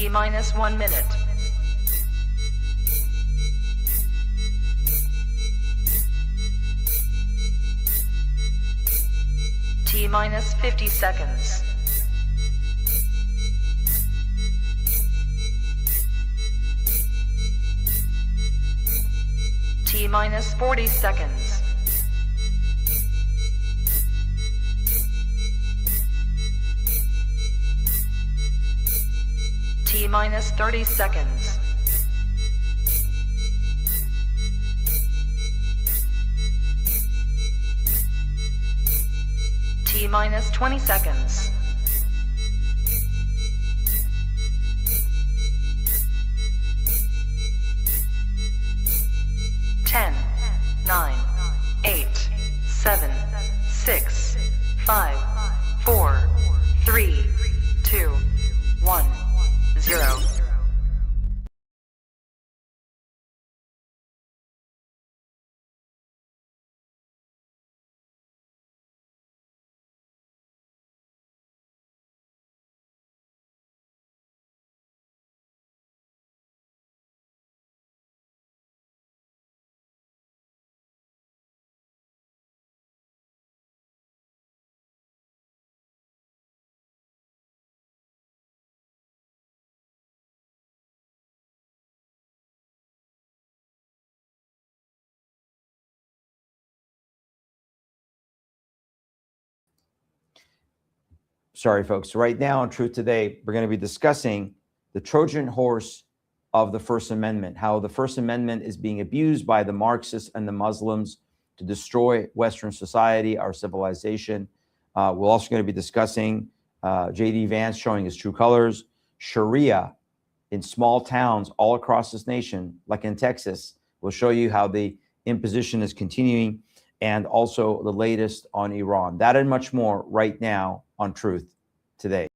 T minus 1 minute. T minus 50 seconds. T minus 40 seconds. T minus 30 seconds. T minus 20 seconds. Ten, 9, 8, 7, 6, 5, 4, 3, 2, 1, 0. Sorry, folks. Right now on Truth Today, we're going to be discussing the Trojan horse of the First Amendment, how the First Amendment is being abused by the Marxists and the Muslims to destroy Western society, our civilization. We're also going to be discussing J.D. Vance showing his true colors, Shariah in small towns all across this nation, like in Texas. We'll show you how the imposition is continuing, and also the latest on Iran. That and much more right now on Truth Today.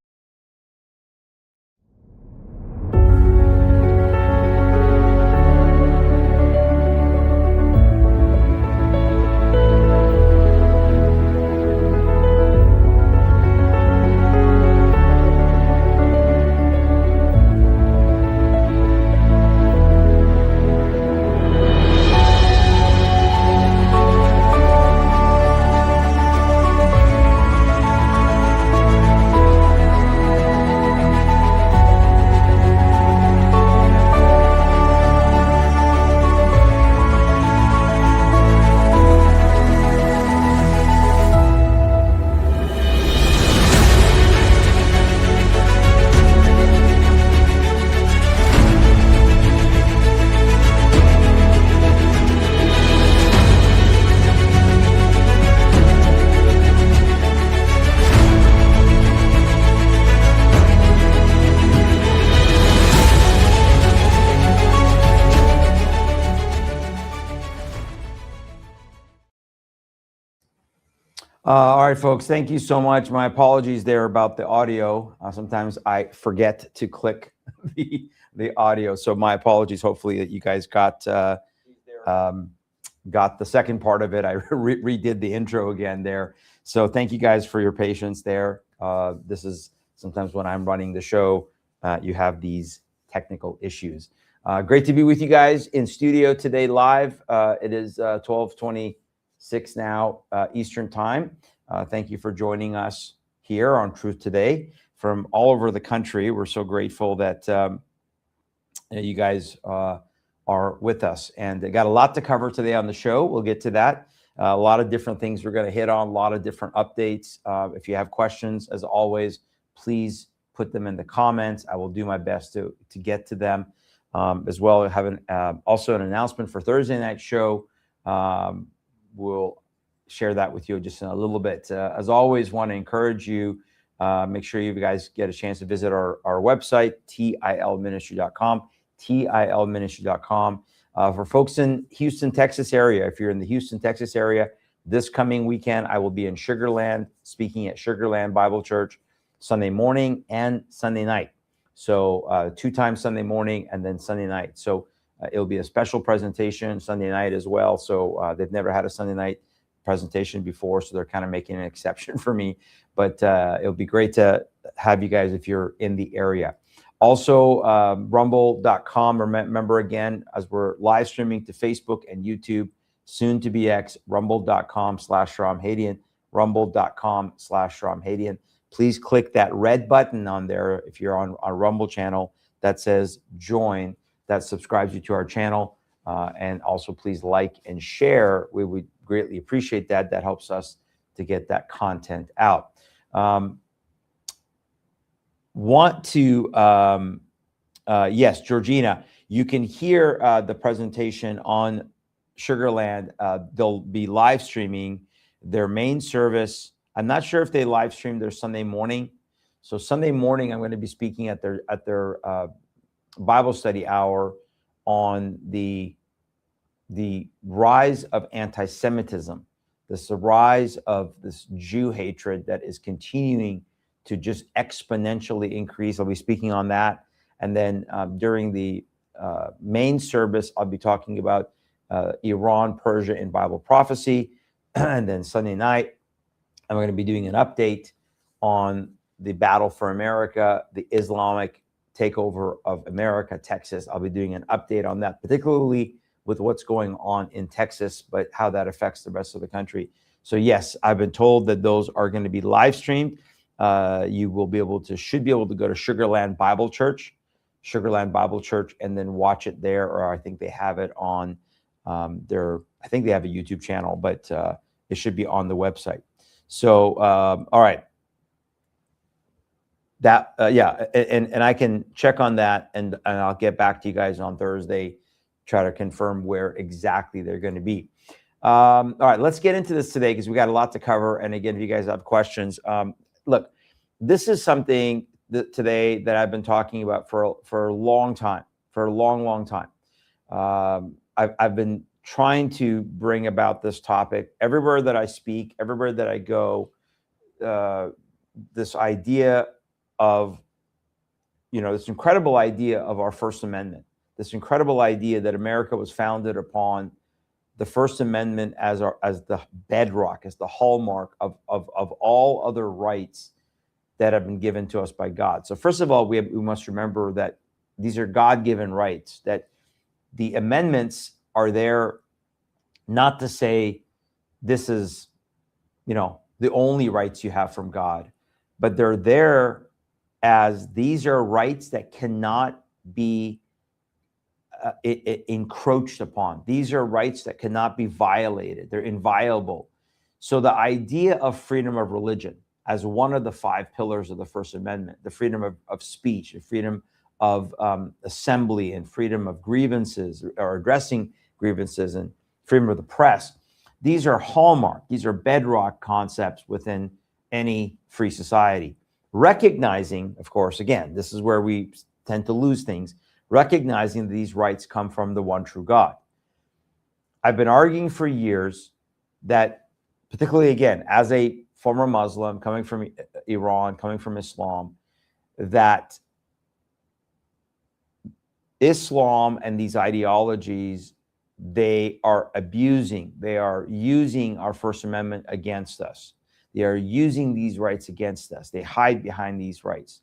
All right, folks, thank you so much. My apologies there about the audio. Sometimes I forget to click the audio, so my apologies. Hopefully that you guys got the second part of it. I redid the intro again there. So thank you guys for your patience there. This is sometimes when I'm running the show, you have these technical issues. Great to be with you guys in studio today live. It is 12:26 now Eastern time. Thank you for joining us here on Truth Today from all over the country. We're so grateful that you guys are with us, and I got a lot to cover today on the show. We'll get to that. A lot of different things we're going to hit on, a lot of different updates. If you have questions, as always, please put them in the comments. I will do my best to get to them. As well, I have also an announcement for Thursday night show. We'll share that with you just in a little bit. As always, want to encourage you, make sure you guys get a chance to visit our website, tilministry.com, tilministry.com. For folks in Houston, Texas area, if you're in the Houston, Texas area, this coming weekend, I will be in Sugar Land, speaking at Sugar Land Bible Church, Sunday morning and Sunday night. So 2 times Sunday morning and then Sunday night. So it'll be a special presentation Sunday night as well. So they've never had a Sunday night presentation before, so they're kind of making an exception for me. But it'll be great to have you guys if you're in the area. Also, rumble.com. Remember again, as we're live streaming to Facebook and YouTube, soon to be X, rumble.com/SharamHadian, rumble.com/SharamHadian. Please click that red button on there if you're on our Rumble channel that says join. That subscribes you to our channel. And also please like and share. We would greatly appreciate that. That helps us to get that content out. Yes, Georgina, you can hear the presentation on Sugarland. They'll be live streaming their main service. I'm not sure if they live stream their Sunday morning. So Sunday morning, I'm going to be speaking at their Bible study hour on the rise of anti-Semitism, the rise of this Jew hatred that is continuing to just exponentially increase. I'll be speaking on that. And then during the main service, I'll be talking about Iran, Persia, and Bible prophecy. And then Sunday night, I'm going to be doing an update on the battle for America, the Islamic takeover of America, Texas. I'll be doing an update on that, particularly with what's going on in Texas, but how that affects the rest of the country. So yes, I've been told that those are going to be live streamed. You will should be able to go to Sugarland Bible Church, and then watch it there. Or I think they have it on I think they have a YouTube channel, but it should be on the website. So, all right. That, yeah. And I can check on that and I'll get back to you guys on Thursday, try to confirm where exactly they're going to be. All right, let's get into this today because we got a lot to cover. And again, if you guys have questions, look, this is something today that I've been talking about for a long time, for a long time. I've been trying to bring about this topic everywhere that I speak, everywhere that I go. This idea of, this incredible idea of our First Amendment, this incredible idea that America was founded upon the First Amendment as the bedrock, as the hallmark of all other rights that have been given to us by God. So first of all, we must remember that these are God-given rights, that the amendments are there not to say this is, the only rights you have from God, but they're there as these are rights that cannot be encroached upon. These are rights that cannot be violated. They're inviolable. So the idea of freedom of religion as one of the 5 pillars of the First Amendment, the freedom of speech, the freedom of assembly, and freedom of grievances or addressing grievances, and freedom of the press, these are hallmark, these are bedrock concepts within any free society. Recognizing, of course, again, this is where we tend to lose things, recognizing that these rights come from the one true God. I've been arguing for years that, particularly again, as a former Muslim coming from Iran, coming from Islam, that Islam and these ideologies, they are abusing, they are using our First Amendment against us. They are using these rights against us. They hide behind these rights.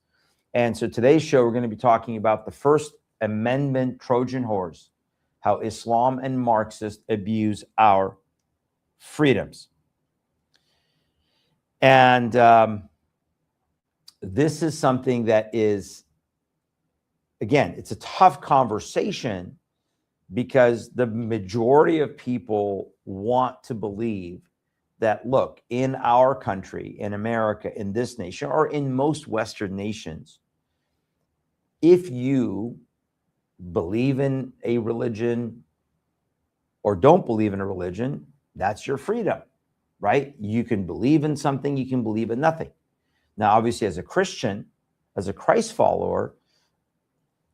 And so today's show, we're going to be talking about the First Amendment Trojan horse, how Islam and Marxists abuse our freedoms. And this is something that is, again, it's a tough conversation because the majority of people want to believe that, look, in our country, in America, in this nation, or in most Western nations, if you believe in a religion or don't believe in a religion, that's your freedom, right? You can believe in something, you can believe in nothing. Now, obviously, as a Christian, as a Christ follower,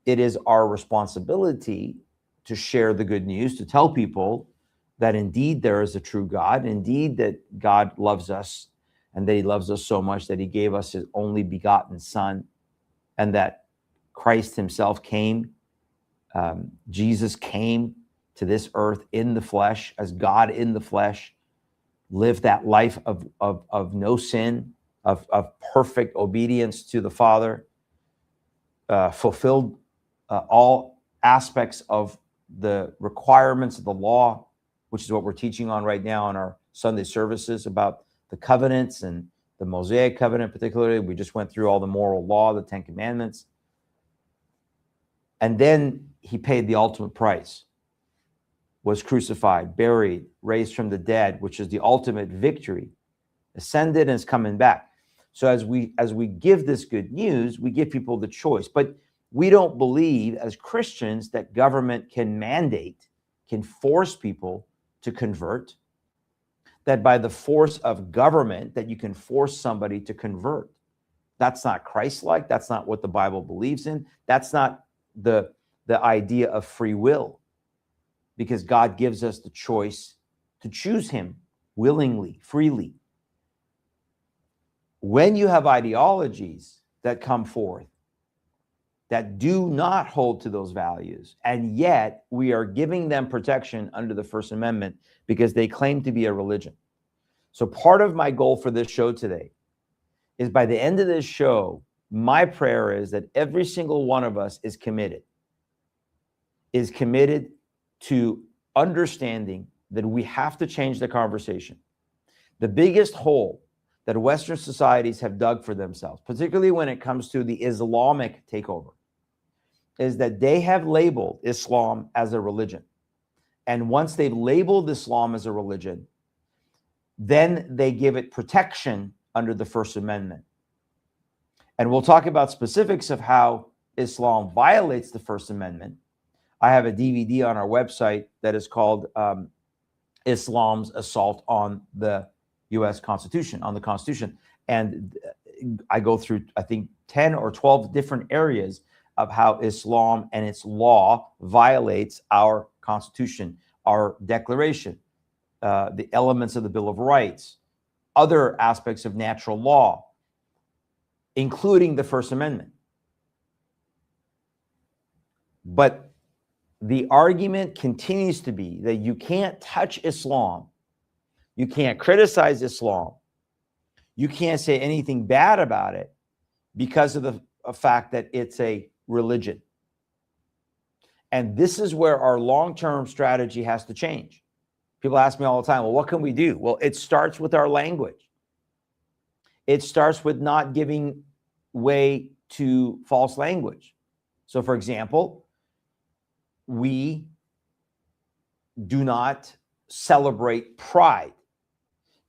it is our responsibility to share the good news, to tell people that indeed there is a true God, indeed that God loves us, and that he loves us so much that he gave us his only begotten Son, and that Christ himself came, Jesus came to this earth in the flesh, as God in the flesh, lived that life of no sin, of perfect obedience to the Father, fulfilled all aspects of the requirements of the law, which is what we're teaching on right now in our Sunday services about the covenants and the Mosaic covenant particularly. We just went through all the moral law, the 10 commandments. And then he paid the ultimate price, was crucified, buried, raised from the dead, which is the ultimate victory, ascended and is coming back. So as we give this good news, we give people the choice. But we don't believe as Christians that government can mandate, can force people to convert, that by the force of government that you can force somebody to convert. That's not Christ-like. That's not what the Bible believes in. That's not the idea of free will, because God gives us the choice to choose him willingly, freely. When you have ideologies that come forth that do not hold to those values, and yet we are giving them protection under the First Amendment because they claim to be a religion. So part of my goal for this show today is, by the end of this show, my prayer is that every single one of us is committed to understanding that we have to change the conversation. The biggest hole that Western societies have dug for themselves, particularly when it comes to the Islamic takeover, is that they have labeled Islam as a religion. And once they've labeled Islam as a religion, then they give it protection under the First Amendment. And we'll talk about specifics of how Islam violates the First Amendment. I have a DVD on our website that is called Islam's Assault on the U.S. Constitution, on the Constitution. And I go through, I think, 10 or 12 different areas of how Islam and its law violates our Constitution, our Declaration, the elements of the Bill of Rights, other aspects of natural law, including the First Amendment. But the argument continues to be that you can't touch Islam, you can't criticize Islam, you can't say anything bad about it because of the fact that it's a religion. And this is where our long-term strategy has to change. People ask me all the time, well, what can we do? Well, it starts with our language. It starts with not giving way to false language. So, for example, we do not celebrate pride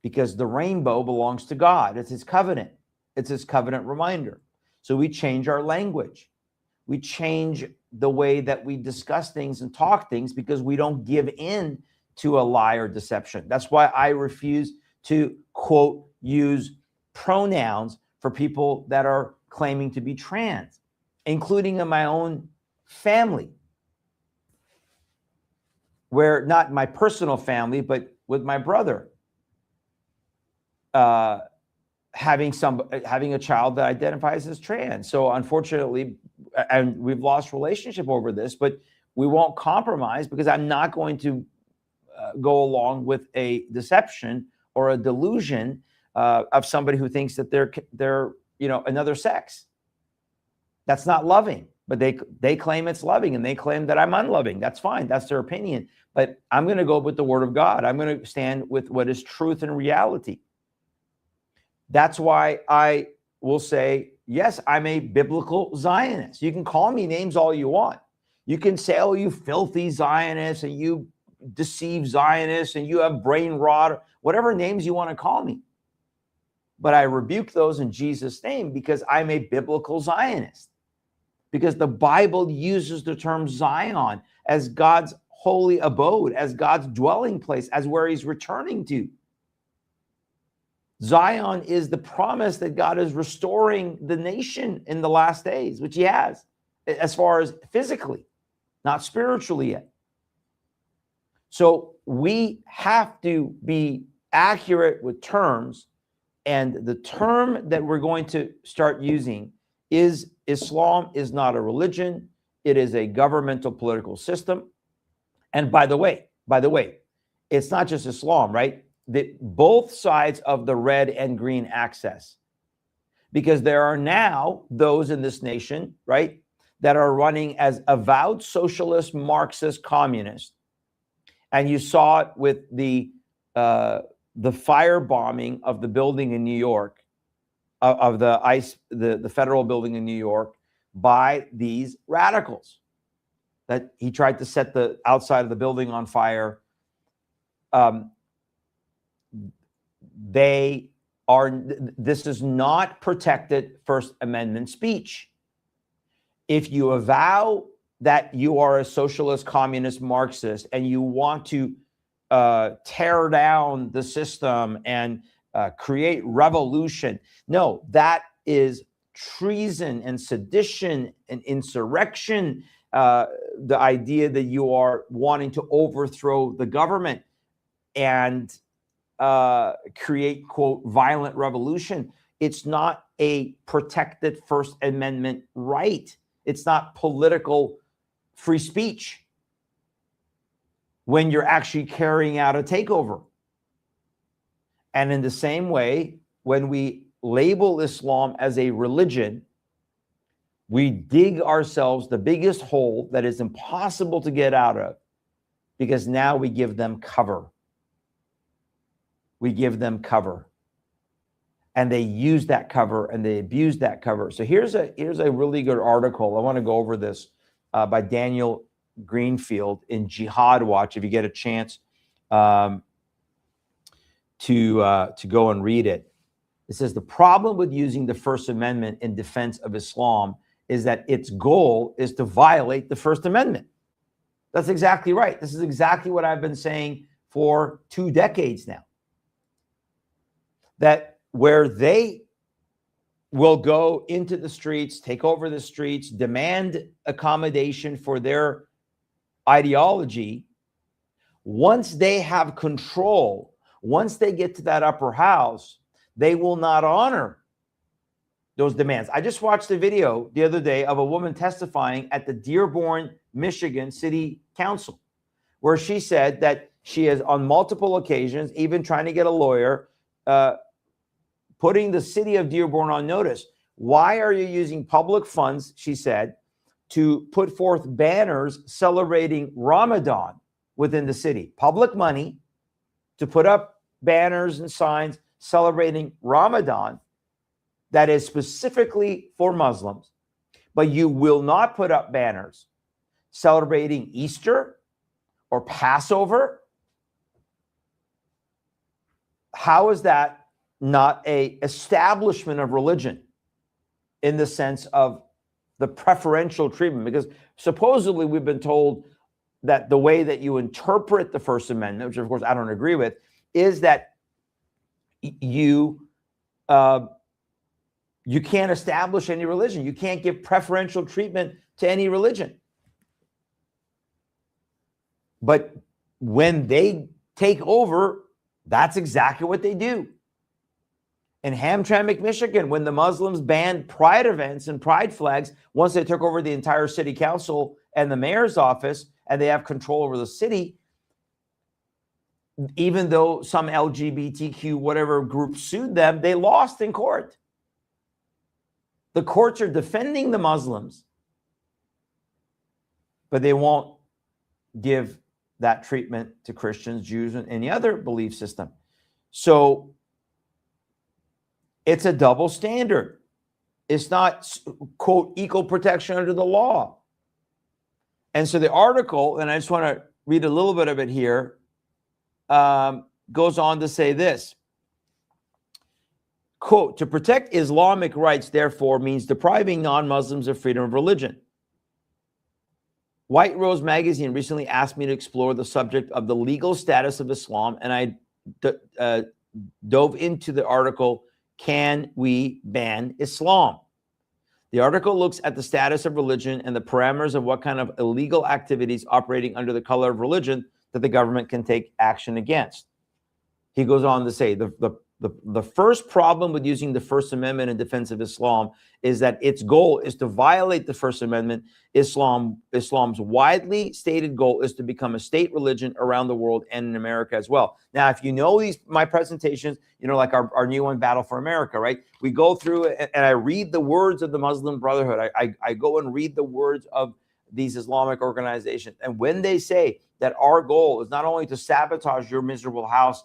because the rainbow belongs to God. It's his covenant. It's his covenant reminder. So we change our language. We change the way that we discuss things and talk things because we don't give in to a lie or deception. That's why I refuse to, quote, use pronouns for people that are claiming to be trans, including in my own family, where not my personal family, but with my brother, having a child that identifies as trans. So unfortunately, and we've lost relationship over this, but we won't compromise because I'm not going to go along with a deception or a delusion of somebody who thinks that they're another sex. That's not loving, but they claim it's loving, and they claim that I'm unloving. That's fine. That's their opinion. But I'm going to go with the word of God. I'm going to stand with what is truth and reality. That's why I will say, yes, I'm a biblical Zionist. You can call me names all you want. You can say, oh, you filthy Zionists, and you deceive Zionists, and you have brain rot, whatever names you want to call me. But I rebuke those in Jesus' name because I'm a biblical Zionist. Because the Bible uses the term Zion as God's holy abode, as God's dwelling place, as where he's returning to. Zion is the promise that God is restoring the nation in the last days, which he has, as far as physically, not spiritually yet. So we have to be accurate with terms, and the term that we're going to start using is Islam is not a religion. It is a governmental political system. And by the way, it's not just Islam, right? Both sides of the red and green axis, because there are now those in this nation, right, that are running as avowed socialist, Marxist, communist. And you saw it with the firebombing of the building in New York, of the federal building in New York, by these radicals. That he tried to set the outside of the building on fire. This is not protected First Amendment speech. If you avow that you are a socialist, communist, Marxist, and you want to tear down the system and create revolution, no, that is treason and sedition and insurrection. The idea that you are wanting to overthrow the government and create, quote, violent revolution. It's not a protected First Amendment right. It's not political free speech when you're actually carrying out a takeover. And in the same way, when we label Islam as a religion, we dig ourselves the biggest hole that is impossible to get out of, because now we give them cover. We give them cover. And they use that cover and they abuse that cover. So here's a really good article. I want to go over this by Daniel Greenfield in Jihad Watch, if you get a chance to go and read it. It says, the problem with using the First Amendment in defense of Islam is that its goal is to violate the First Amendment. That's exactly right. This is exactly what I've been saying for 2 decades now. That where they will go into the streets, take over the streets, demand accommodation for their ideology, once they have control, once they get to that upper house, they will not honor those demands. I just watched a video the other day of a woman testifying at the Dearborn, Michigan City Council, where she said that she has on multiple occasions, even trying to get a lawyer, putting the city of Dearborn on notice. Why are you using public funds, she said, to put forth banners celebrating Ramadan within the city? Public money to put up banners and signs celebrating Ramadan that is specifically for Muslims, but you will not put up banners celebrating Easter or Passover. How is that not a establishment of religion in the sense of the preferential treatment? Because supposedly we've been told that the way that you interpret the First Amendment, which of course I don't agree with, is that you can't establish any religion. You can't give preferential treatment to any religion. But when they take over, that's exactly what they do. In Hamtramck, Michigan, when the Muslims banned pride events and pride flags, once they took over the entire city council and the mayor's office, and they have control over the city, even though some LGBTQ whatever group sued them, they lost in court. The courts are defending the Muslims, but they won't give that treatment to Christians, Jews, and any other belief system. So it's a double standard. It's not, quote, equal protection under the law. And so the article, and I just want to read a little bit of it here, goes on to say this. Quote, to protect Islamic rights, therefore, means depriving non-Muslims of freedom of religion. White Rose Magazine recently asked me to explore the subject of the legal status of Islam, and I dove into the article, Can We Ban Islam? The article looks at the status of religion and the parameters of what kind of illegal activities operating under the color of religion that the government can take action against. He goes on to say the The first problem with using the First Amendment in defense of Islam is that its goal is to violate the First Amendment. Islam's widely stated goal is to become a state religion around the world and in America as well. Now, if you know my presentations, like our new one, Battle for America, right? We go through it and I read the words of the Muslim Brotherhood. I go and read the words of these Islamic organizations. And when they say that our goal is not only to sabotage your miserable house,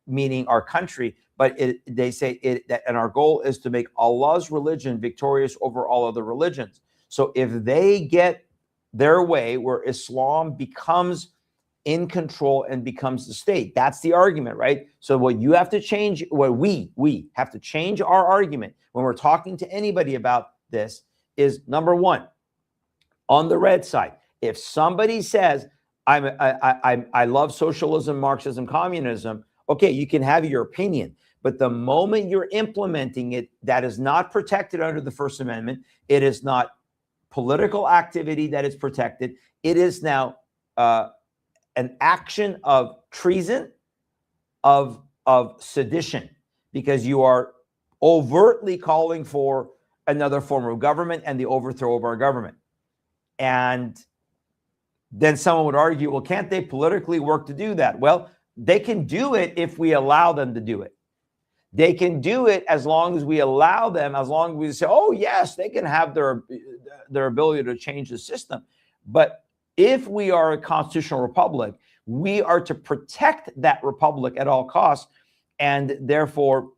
meaning our country, but they say that, and our goal is to make Allah's religion victorious over all other religions. So if they get their way, where Islam becomes in control and becomes the state, that's the argument, right? So what you have to change, what we have to change our argument when we're talking to anybody about this is, number one, on the red side, if somebody says, I love socialism, Marxism, communism, okay, you can have your opinion. But the moment you're implementing it, that is not protected under the First Amendment. It is not political activity that is protected. It is now an action of treason, of sedition, because you are overtly calling for another form of government and the overthrow of our government. And then someone would argue, well, can't they politically work to do that? Well, they can do it if we allow them to do it. They can do it as long as we allow them, as long as we say, oh, yes, they can have their ability to change the system. But if we are a constitutional republic, we are to protect that republic at all costs. And therefore,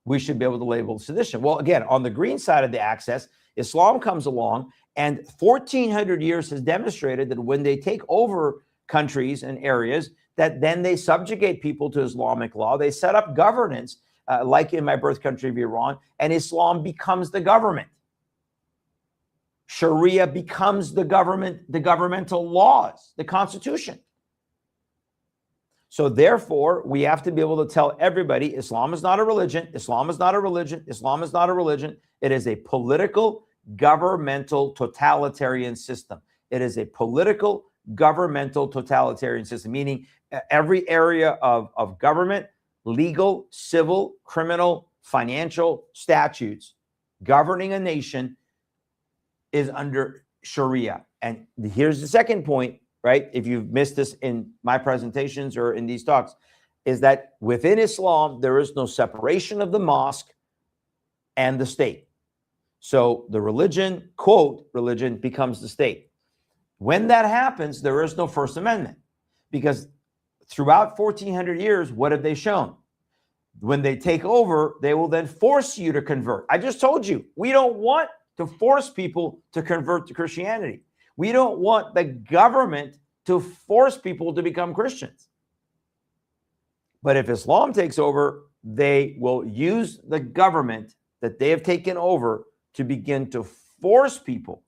we should be able to label sedition. Well, again, on the green side of the axis, Islam comes along, and 1,400 years has demonstrated that when they take over countries and areas, that then they subjugate people to Islamic law. They set up governance, like in my birth country of Iran, and Islam becomes the government. Sharia becomes the government, the governmental laws, the constitution. So therefore, we have to be able to tell everybody, Islam is not a religion. Islam is not a religion. Islam is not a religion. It is a political, governmental, totalitarian system. It is a political, governmental, totalitarian system, meaning every area of government, legal, civil, criminal, financial statutes governing a nation is under Sharia. And here's the second point, right? If you've missed this in my presentations or in these talks, is that within Islam, there is no separation of the mosque and the state. So the religion, quote, religion becomes the state. When that happens, there is no First Amendment, because throughout 1,400 years, what have they shown? When they take over, they will then force you to convert. I just told you, we don't want to force people to convert to Christianity. We don't want the government to force people to become Christians. But if Islam takes over, they will use the government that they have taken over to begin to force people.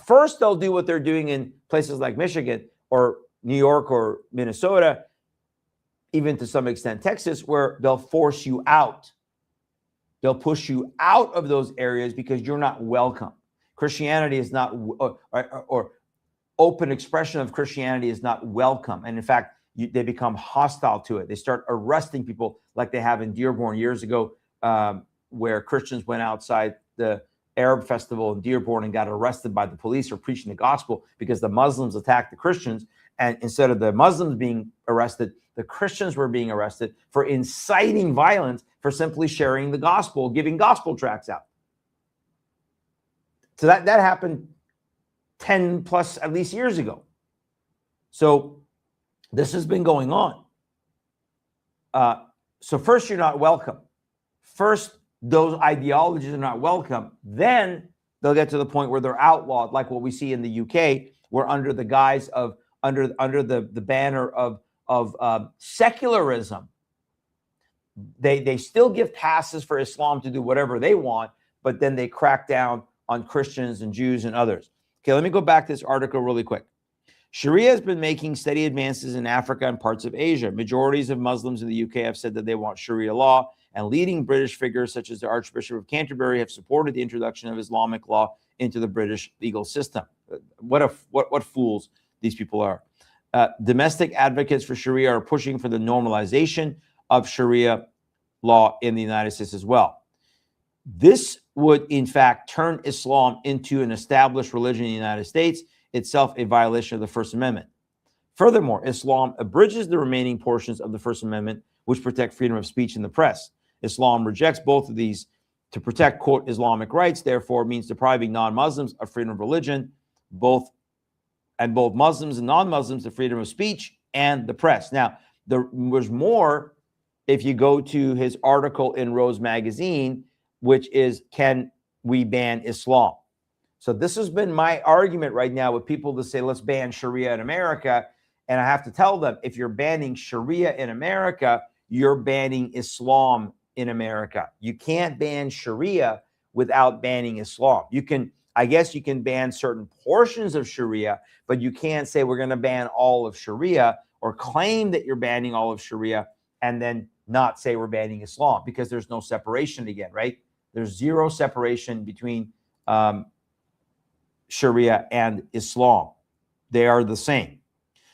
First, they'll do what they're doing in places like Michigan or New York or Minnesota, even to some extent Texas, where they'll force you out. They'll push you out of those areas because you're not welcome. Christianity is not, or open expression of Christianity is not welcome. And in fact, they become hostile to it. They start arresting people like they have in Dearborn years ago, where Christians went outside the Arab festival in Dearborn and got arrested by the police for preaching the gospel because the Muslims attacked the Christians. And instead of the Muslims being arrested, the Christians were being arrested for inciting violence for simply sharing the gospel, giving gospel tracts out. So that happened 10 plus at least years ago. So this has been going on. So first, you're not welcome. First, those ideologies are not welcome. Then they'll get to the point where they're outlawed, like what we see in the UK, where under the guise of under the banner of secularism, they still give passes for Islam to do whatever they want, but then they crack down on Christians and Jews and others. Okay, let me go back to this article really quick. Sharia has been making steady advances in Africa and parts of Asia. Majorities of Muslims in the UK have said that they want Sharia law, and leading British figures such as the Archbishop of Canterbury have supported the introduction of Islamic law into the British legal system. What fools these people are. Domestic advocates for Sharia are pushing for the normalization of Sharia law in the United States as well. This would, in fact, turn Islam into an established religion in the United States, itself a violation of the First Amendment. Furthermore, Islam abridges the remaining portions of the First Amendment, which protect freedom of speech and the press. Islam rejects both of these to protect, quote, Islamic rights, therefore means depriving non-Muslims of freedom of religion, both Muslims and non-Muslims the freedom of speech and the press. Now, there's more if you go to his article in Rose Magazine, which is, can we ban Islam? So this has been my argument right now with people that say, let's ban Sharia in America. And I have to tell them, if you're banning Sharia in America, you're banning Islam in America. You can't ban Sharia without banning Islam. You can, I guess you can ban certain portions of Sharia, but you can't say we're going to ban all of Sharia or claim that you're banning all of Sharia and then not say we're banning Islam, because there's no separation again, right? There's zero separation between Sharia and Islam. They are the same.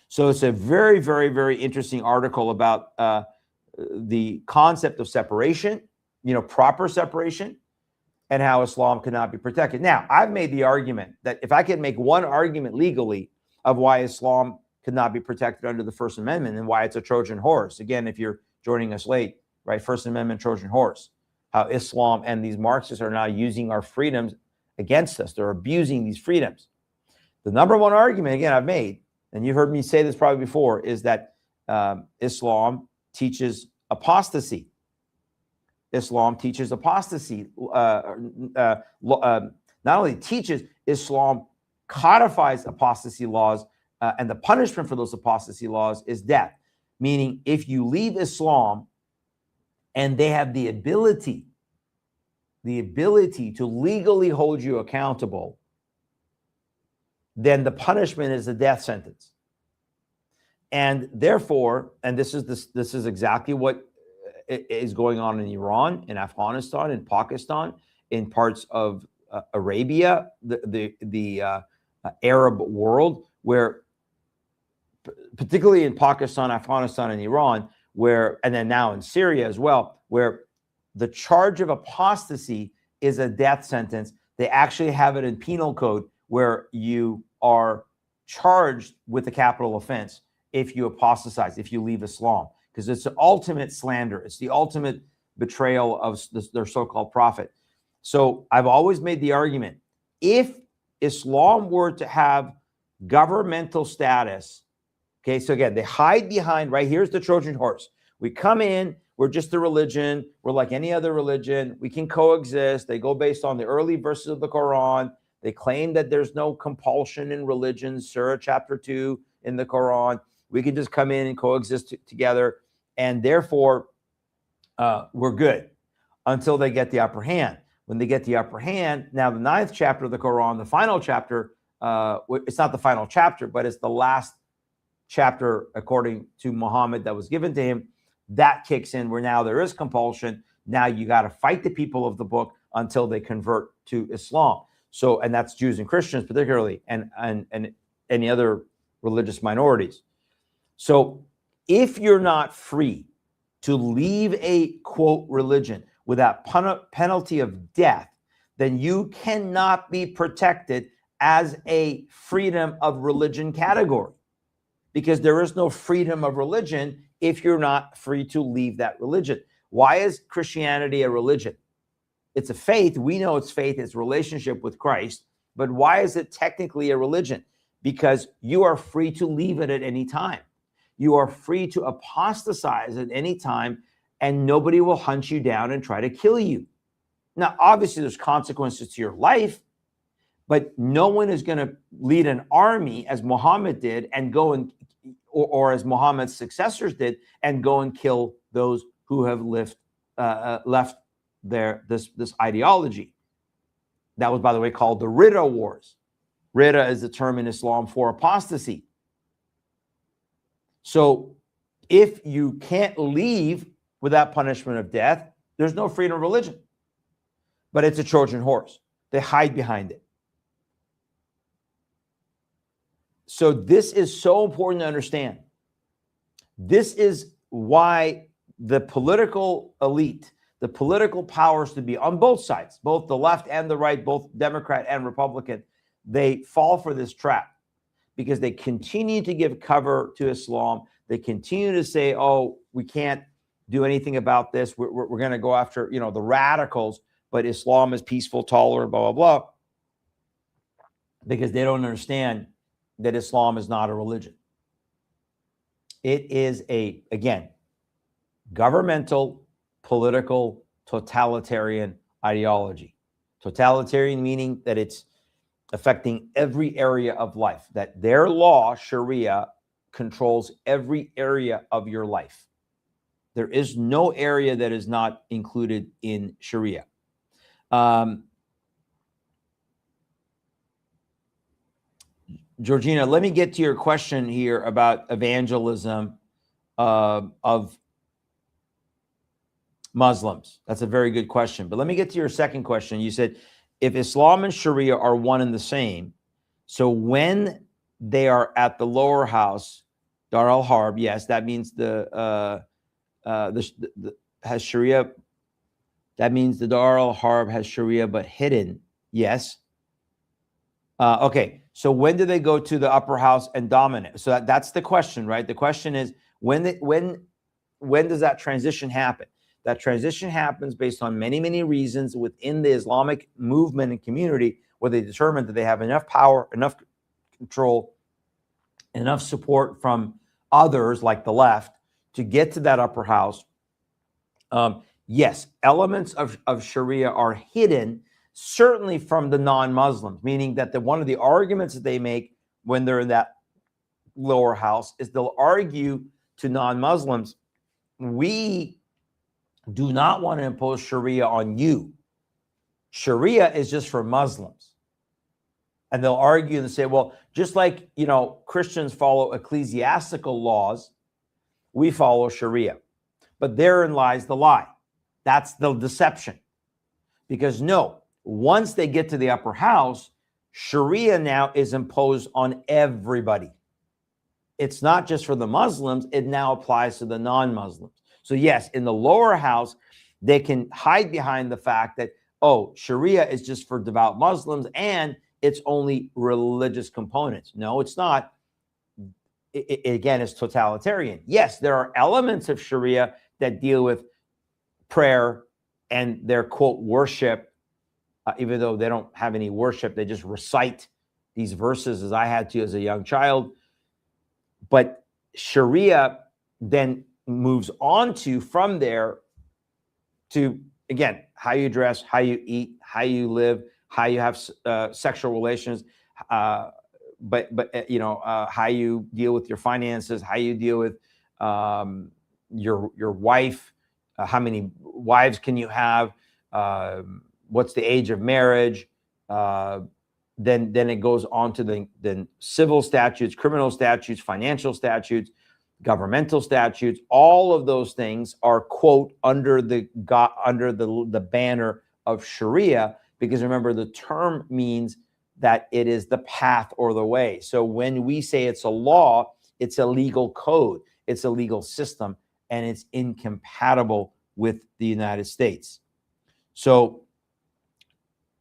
So it's a very, very, very interesting article about the concept of separation, proper separation, and how Islam cannot be protected. Now, I've made the argument that if I could make one argument legally of why Islam could not be protected under the First Amendment and why it's a Trojan horse. Again, if you're joining us late, right? First Amendment Trojan horse. How Islam and these Marxists are now using our freedoms against us. They're abusing these freedoms. The number one argument, again, I've made, and you've heard me say this probably before, is that Islam teaches apostasy. Islam teaches apostasy. Not only teaches, Islam codifies apostasy laws, and the punishment for those apostasy laws is death. Meaning, if you leave Islam and they have the ability to legally hold you accountable, then the punishment is a death sentence. And therefore, and this is exactly what is going on in Iran, in Afghanistan, in Pakistan, in parts of Arabia, the Arab world, where particularly in Pakistan, Afghanistan, and Iran, and then now in Syria as well, where the charge of apostasy is a death sentence. They actually have it in penal code where you are charged with a capital offense if you apostatize, if you leave Islam, because it's the ultimate slander. It's the ultimate betrayal of their so-called prophet. So I've always made the argument, if Islam were to have governmental status, okay, so again, they hide behind, right, here's the Trojan horse. We come in, we're just a religion. We're like any other religion. We can coexist. They go based on the early verses of the Quran. They claim that there's no compulsion in religion, Surah chapter 2 in the Quran. We can just come in and coexist together. And therefore, we're good until they get the upper hand. When they get the upper hand, now the 9th chapter of the Quran, the final chapter, it's not the final chapter, but it's the last chapter according to Muhammad that was given to him. That kicks in where now there is compulsion. Now you got to fight the people of the book until they convert to Islam. So, and that's Jews and Christians particularly, and any other religious minorities. So if you're not free to leave a, quote, religion without penalty of death, then you cannot be protected as a freedom of religion category, because there is no freedom of religion if you're not free to leave that religion. Why is Christianity a religion? It's a faith. We know it's faith. It's relationship with Christ. But why is it technically a religion? Because you are free to leave it at any time. You are free to apostatize at any time, and nobody will hunt you down and try to kill you. Now, obviously, there's consequences to your life, but no one is going to lead an army as Muhammad did and go and or as Muhammad's successors did, and go and kill those who have left this ideology. That was, by the way, called the Ridda Wars. Ridda is the term in Islam for apostasy. So if you can't leave without punishment of death, there's no freedom of religion. But it's a Trojan horse. They hide behind it. So this is so important to understand. This is why the political elite, the political powers to be on both sides, both the left and the right, both Democrat and Republican, they fall for this trap because they continue to give cover to Islam. They continue to say, oh, we can't do anything about this. We're going to go after, you know, the radicals, but Islam is peaceful, tolerant, blah, blah, blah, because they don't understand that Islam is not a religion. It is a, again, governmental, political, totalitarian ideology. Totalitarian meaning that it's affecting every area of life, that their law, Sharia, controls every area of your life. There is no area that is not included in Sharia. Georgina, let me get to your question here about evangelism of Muslims. That's a very good question. But let me get to your second question. You said, if Islam and Sharia are one and the same, so when they are at the lower house, Dar al-Harb, yes, that means has Sharia. That means the Dar al-Harb has Sharia, but hidden, yes. Okay, so when do they go to the upper house and dominate? So that's the question, right? The question is, when does that transition happen? That transition happens based on many, many reasons within the Islamic movement and community, where they determine that they have enough power, enough control, enough support from others like the left to get to that upper house. Yes, elements of Sharia are hidden, certainly from the non-Muslims, meaning that one of the arguments that they make when they're in that lower house is they'll argue to non-Muslims, we do not want to impose Sharia on you. Sharia is just for Muslims. And they'll argue and say, well, just like, you know, Christians follow ecclesiastical laws, we follow Sharia. But therein lies the lie. That's the deception. Because no, once they get to the upper house, Sharia now is imposed on everybody. It's not just for the Muslims, it now applies to the non-Muslims. So yes, in the lower house, they can hide behind the fact that, oh, Sharia is just for devout Muslims and it's only religious components. No, it's not. Again, it's totalitarian. Yes, there are elements of Sharia that deal with prayer and their, quote, worship, even though they don't have any worship. They just recite these verses as I had to as a young child. But Sharia then moves on to, from there, to, again, how you dress, how you eat, how you live, how you have sexual relations, but you know, how you deal with your finances, how you deal with your wife, how many wives can you have, what's the age of marriage, then it goes on to the civil statutes, criminal statutes, financial statutes, governmental statutes. All of those things are, quote, under the banner of Sharia, because remember, the term means that it is the path or the way. So when we say it's a law, it's a legal code, it's a legal system, and it's incompatible with the United States. So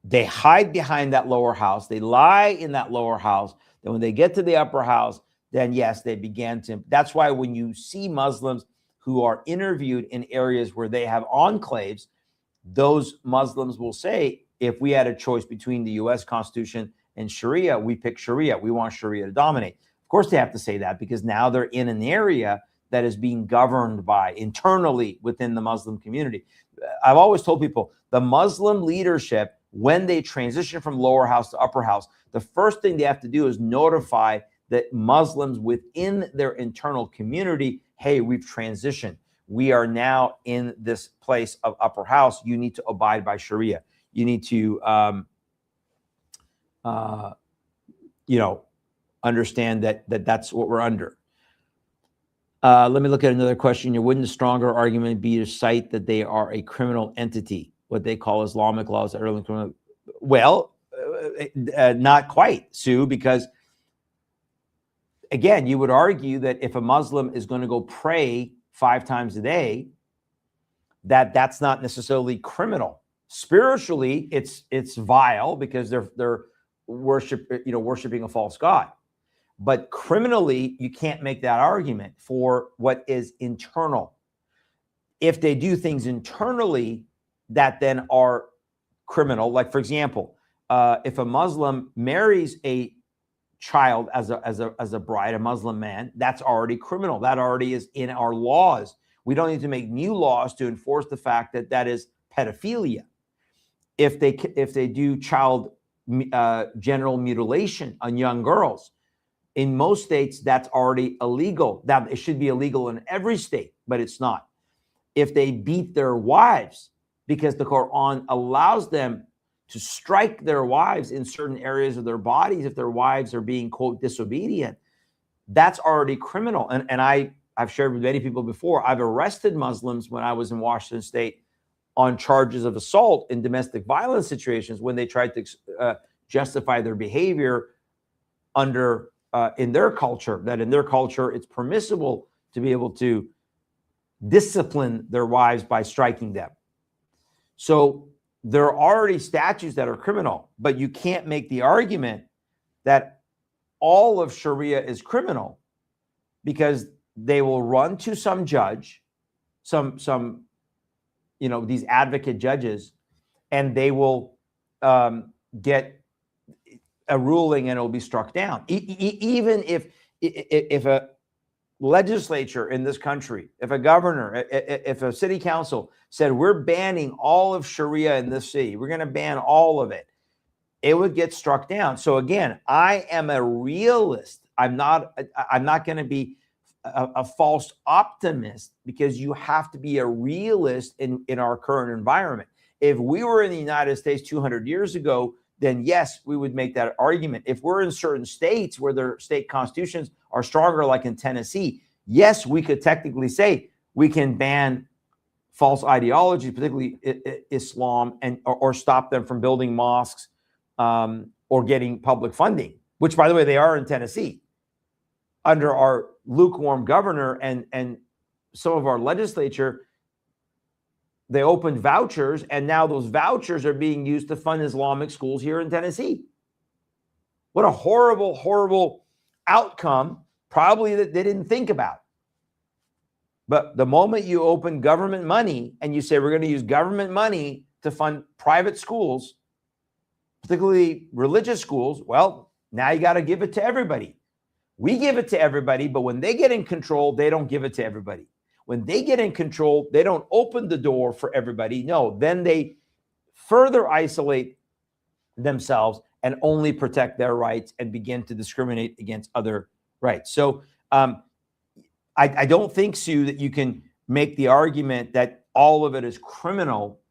they hide behind that lower house. They lie in that lower house. Then when they get to the upper house, then yes, they began to. That's why when you see Muslims who are interviewed in areas where they have enclaves, those Muslims will say, if we had a choice between the U.S. Constitution and Sharia, we pick Sharia. We want Sharia to dominate. Of course, they have to say that because now they're in an area that is being governed by internally within the Muslim community. I've always told people the Muslim leadership, when they transition from lower house to upper house, the first thing they have to do is notify that Muslims within their internal community, hey, we've transitioned. We are now in this place of upper house. You need to abide by Sharia. You need to, you know, understand that that's what we're under. Let me look at another question. Wouldn't a stronger argument be to cite that they are a criminal entity, what they call Islamic laws? Well, not quite, Sue, because again, you would argue that if a Muslim is going to go pray 5 times a day, that's not necessarily criminal. Spiritually, it's vile because they're worshiping a false god. But criminally, you can't make that argument for what is internal. If they do things internally that then are criminal, like for example, if a Muslim marries a child as a bride, a Muslim man, that's already criminal. That already is in our laws. We don't need to make new laws to enforce the fact that that is pedophilia. If they do child genital mutilation on young girls, in most states that's already illegal. That it should be illegal in every state, but it's not. If they beat their wives, because the Quran allows them to strike their wives in certain areas of their bodies if their wives are being, quote, disobedient, that's already criminal. And I've shared with many people before, I've arrested Muslims when I was in Washington State on charges of assault in domestic violence situations when they tried to justify their behavior under in their culture, that in their culture it's permissible to be able to discipline their wives by striking them. So there are already statutes that are criminal, but you can't make the argument that all of Sharia is criminal, because they will run to some judge, some these advocate judges, and they will get a ruling and it will be struck down. Even if a legislature in this country, if a governor, if a city council said, we're banning all of Sharia in this city, we're going to ban all of it, it would get struck down. So again, I am a realist. I'm not going to be a false optimist, because you have to be a realist in our current environment. If we were in the United States 200 years ago, then yes, we would make that argument. If we're in certain states where their state constitutions are stronger, like in Tennessee, yes, we could technically say we can ban false ideology, particularly Islam, and or stop them from building mosques or getting public funding, which, by the way, they are in Tennessee under our lukewarm governor and some of our legislature. They opened vouchers, and now those vouchers are being used to fund Islamic schools here in Tennessee. What a horrible, horrible outcome, probably that they didn't think about. But the moment you open government money and you say, we're going to use government money to fund private schools, particularly religious schools, well, now you got to give it to everybody. We give it to everybody, but when they get in control, they don't give it to everybody. When they get in control, they don't open the door for everybody. No, then they further isolate themselves and only protect their rights and begin to discriminate against other rights. So I don't think, Sue, that you can make the argument that all of it is criminal.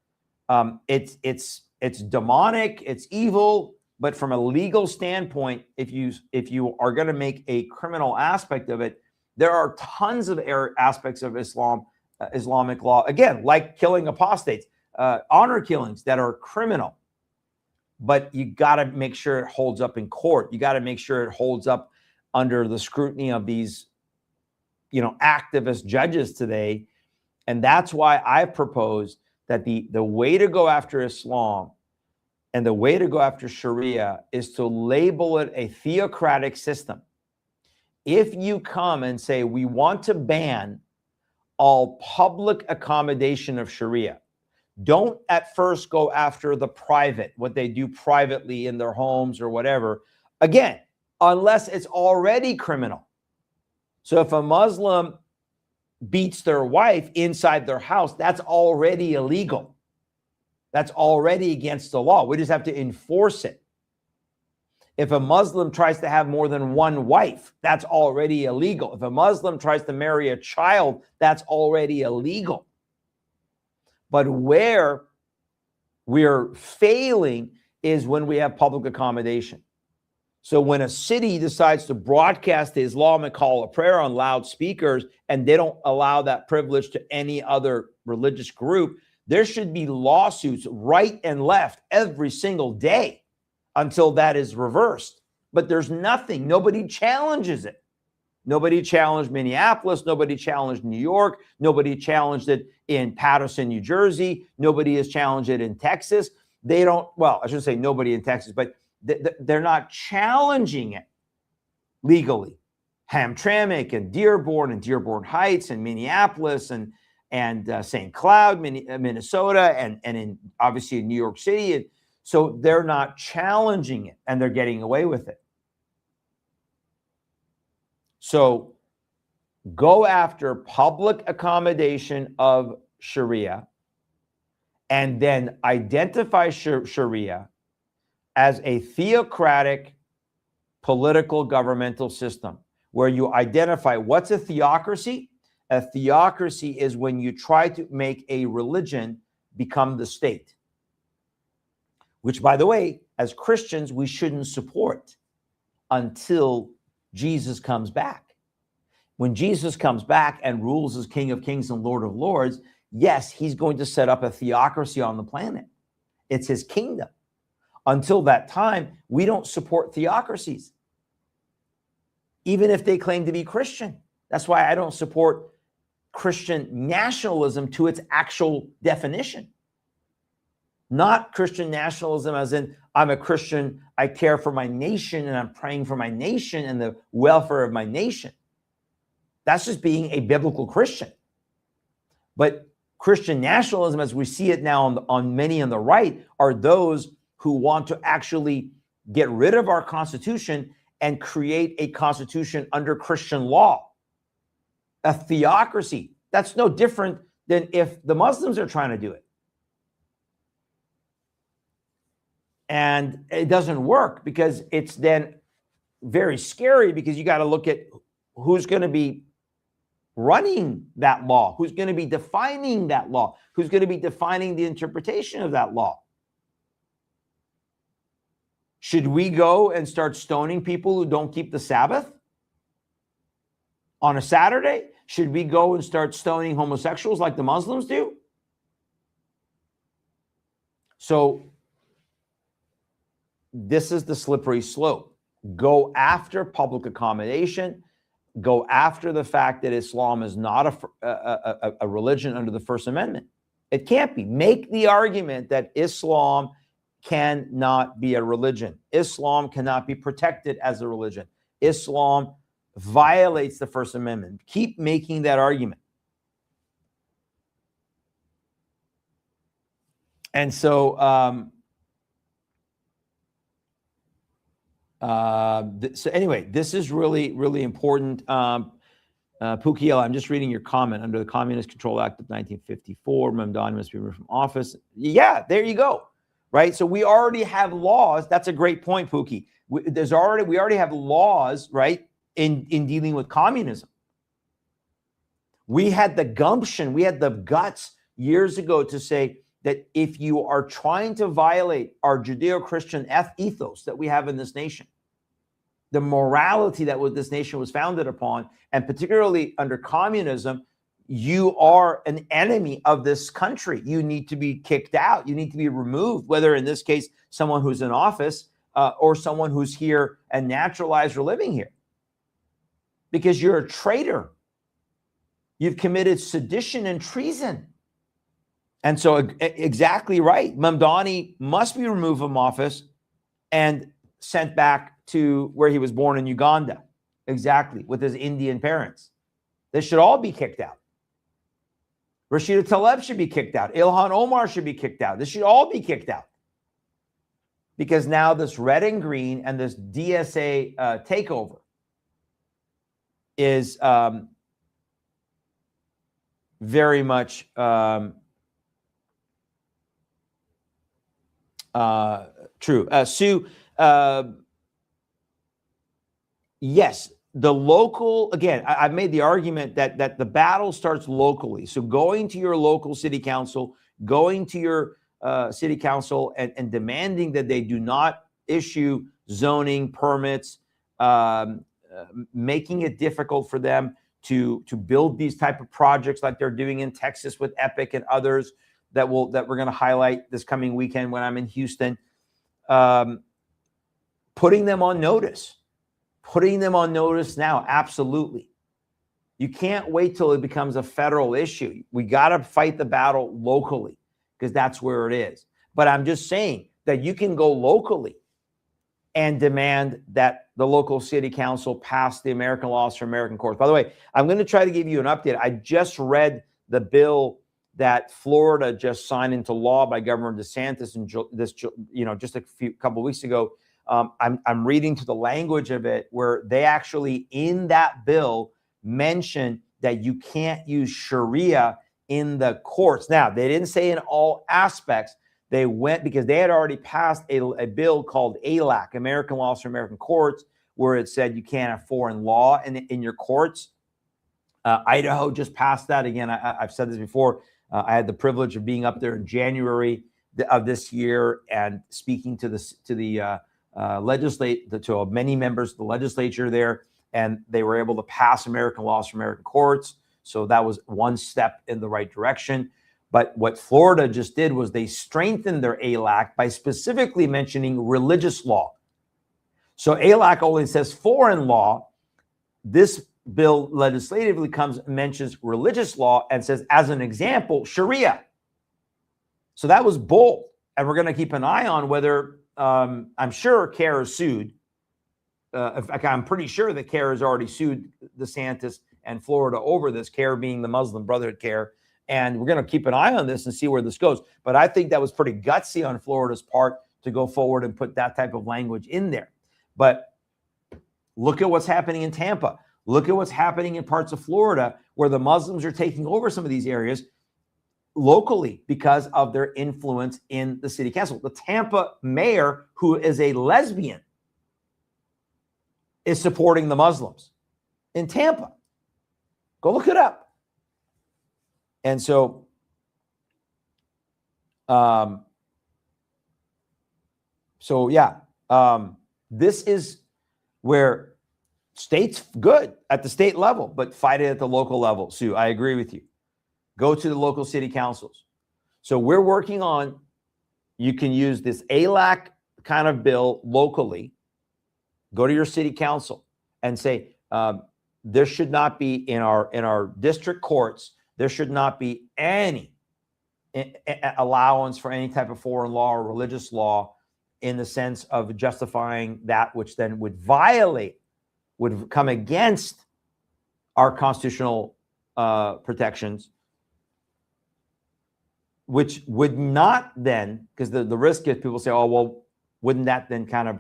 It's demonic, it's evil, but from a legal standpoint, if you are going to make a criminal aspect of it, there are tons of aspects of Islamic law, again, like killing apostates, honor killings, that are criminal. But you got to make sure it holds up in court. You got to make sure it holds up under the scrutiny of these, activist judges today. And that's why I propose that the way to go after Islam and the way to go after Sharia is to label it a theocratic system. If you come and say, we want to ban all public accommodation of Sharia, don't at first go after the private, what they do privately in their homes or whatever. Again, unless it's already criminal. So if a Muslim beats their wife inside their house, that's already illegal. That's already against the law. We just have to enforce it. If a Muslim tries to have more than one wife, that's already illegal. If a Muslim tries to marry a child, that's already illegal. But where we're failing is when we have public accommodation. So when a city decides to broadcast the Islamic call of prayer on loudspeakers and they don't allow that privilege to any other religious group, there should be lawsuits right and left every single day until that is reversed. But there's nothing. Nobody challenges it. Nobody challenged Minneapolis. Nobody challenged New York. Nobody challenged it in Paterson, New Jersey. Nobody has challenged it in Texas. They don't, well, I shouldn't say nobody in Texas, but they're not challenging it legally. Hamtramck and Dearborn Heights and Minneapolis and St. Cloud, Minnesota, and in obviously in New York City. And so they're not challenging it, and they're getting away with it. So go after public accommodation of Shariah, and then identify Shariah as a theocratic political governmental system, where you identify what's a theocracy. A theocracy is when you try to make a religion become the state, which, by the way, as Christians, we shouldn't support until Jesus comes back. When Jesus comes back and rules as King of Kings and Lord of Lords, yes, he's going to set up a theocracy on the planet. It's his kingdom. Until that time, we don't support theocracies, even if they claim to be Christian. That's why I don't support Christian nationalism to its actual definition. Not Christian nationalism as in, I'm a Christian, I care for my nation, and I'm praying for my nation and the welfare of my nation. That's just being a biblical Christian. But Christian nationalism, as we see it now on many on the right, are those who want to actually get rid of our Constitution and create a constitution under Christian law, a theocracy. That's no different than if the Muslims are trying to do it. And it doesn't work, because it's then very scary, because you got to look at who's going to be running that law, who's going to be defining that law, who's going to be defining the interpretation of that law. Should we go and start stoning people who don't keep the Sabbath on a Saturday? Should we go and start stoning homosexuals like the Muslims do? So this is the slippery slope. Go after public accommodation. Go after the fact that Islam is not a religion under the First Amendment. It can't be. Make the argument that Islam cannot be a religion. Islam cannot be protected as a religion. Islam violates the First Amendment. Keep making that argument. And so, so anyway, this is really, really important. Pukiel, I'm just reading your comment. Under the Communist Control Act of 1954, Mamdani must be removed from office. Yeah, there you go. Right. So we already have laws. That's a great point, Pookie. We already have laws, right, in dealing with communism. We had the gumption, we had the guts years ago to say that if you are trying to violate our Judeo-Christian ethos that we have in this nation, the morality that this nation was founded upon, and particularly under communism, you are an enemy of this country. You need to be kicked out. You need to be removed, whether in this case, someone who's in office or someone who's here and naturalized or living here. Because you're a traitor. You've committed sedition and treason. And so exactly right. Mamdani must be removed from office and sent back to where he was born in Uganda. Exactly, with his Indian parents. They should all be kicked out. Rashida Tlaib should be kicked out. Ilhan Omar should be kicked out. This should all be kicked out. Because now this red and green and this DSA takeover is very much true. Sue, yes, the local, again, I've made the argument that the battle starts locally. So going to your local city council, going to your city council and demanding that they do not issue zoning permits, making it difficult for them to build these type of projects like they're doing in Texas with Epic and others that we're going to highlight this coming weekend when I'm in Houston, putting them on notice. putting them on notice now, absolutely. You can't wait till it becomes a federal issue. We got to fight the battle locally because that's where it is. But I'm just saying that you can go locally and demand that the local city council pass the American laws for American courts. By the way, I'm going to try to give you an update. I just read the bill that Florida just signed into law by Governor DeSantis and just a couple of weeks ago. I'm reading to the language of it where they actually in that bill mention that you can't use Shariah in the courts. Now, they didn't say in all aspects. They went because they had already passed a bill called ALAC, American Laws for American Courts, where it said you can't have foreign law in your courts. Idaho just passed that. Again, I've said this before. I had the privilege of being up there in January of this year and speaking to the many members of the legislature there, and they were able to pass American laws for American courts. So that was one step in the right direction. But what Florida just did was they strengthened their ALAC by specifically mentioning religious law. So ALAC only says foreign law. This bill legislatively mentions religious law and says, as an example, Shariah. So that was bold. And we're going to keep an eye on whether, I'm sure CAIR is sued. In fact, I'm pretty sure that CAIR has already sued DeSantis and Florida over this, CAIR being the Muslim Brotherhood CAIR. And we're going to keep an eye on this and see where this goes. But I think that was pretty gutsy on Florida's part to go forward and put that type of language in there. But look at what's happening in Tampa. Look at what's happening in parts of Florida where the Muslims are taking over some of these areas locally because of their influence in the city council. The Tampa mayor, who is a lesbian, is supporting the Muslims in Tampa. Go look it up. And so, this is where states good at the state level, but fight it at the local level. Sue, I agree with you. Go to the local city councils. So we're working on, you can use this ALAC kind of bill locally. Go to your city council and say, there should not be in our district courts, there should not be any allowance for any type of foreign law or religious law in the sense of justifying that which then would come against our constitutional protections, which would not then, because the risk is people say, oh, well, wouldn't that then kind of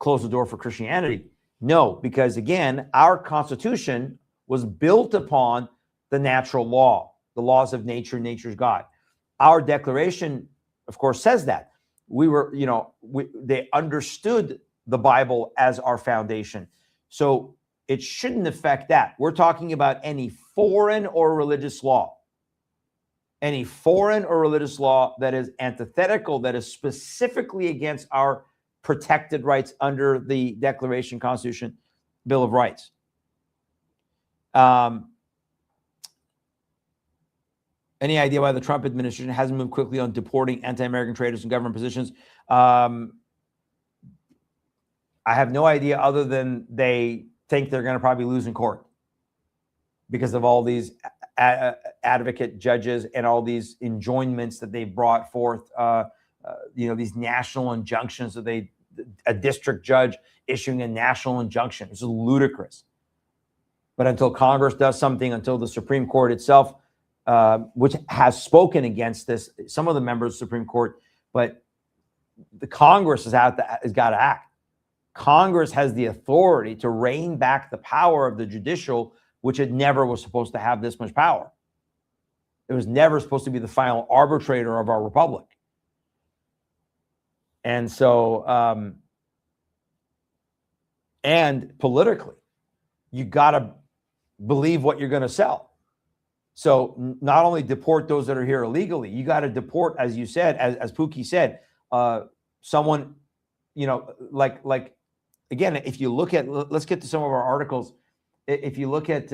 close the door for Christianity? No, because again, our Constitution was built upon the natural law, the laws of nature, nature's God. Our Declaration, of course, says that. They understood the Bible as our foundation. So it shouldn't affect that. We're talking about any foreign or religious law. Any foreign or religious law that is antithetical, that is specifically against our protected rights under the Declaration, Constitution, Bill of Rights. Any idea why the Trump administration hasn't moved quickly on deporting anti-American traitors in government positions? I have no idea other than they think they're going to probably lose in court because of all these advocate judges and all these enjoinments that they brought forth, these national injunctions that a district judge issuing a national injunction. This is ludicrous. But until Congress does something, until the Supreme Court itself, which has spoken against this, some of the members of the Supreme Court, but the Congress has got to act. Congress has the authority to rein back the power of the judicial, which it never was supposed to have this much power. It was never supposed to be the final arbitrator of our republic. And so, and politically, you got to believe what you're going to sell. So not only deport those that are here illegally, you got to deport, as you said, as Pookie said, someone, like again, if you look at, let's get to some of our articles. If you look at,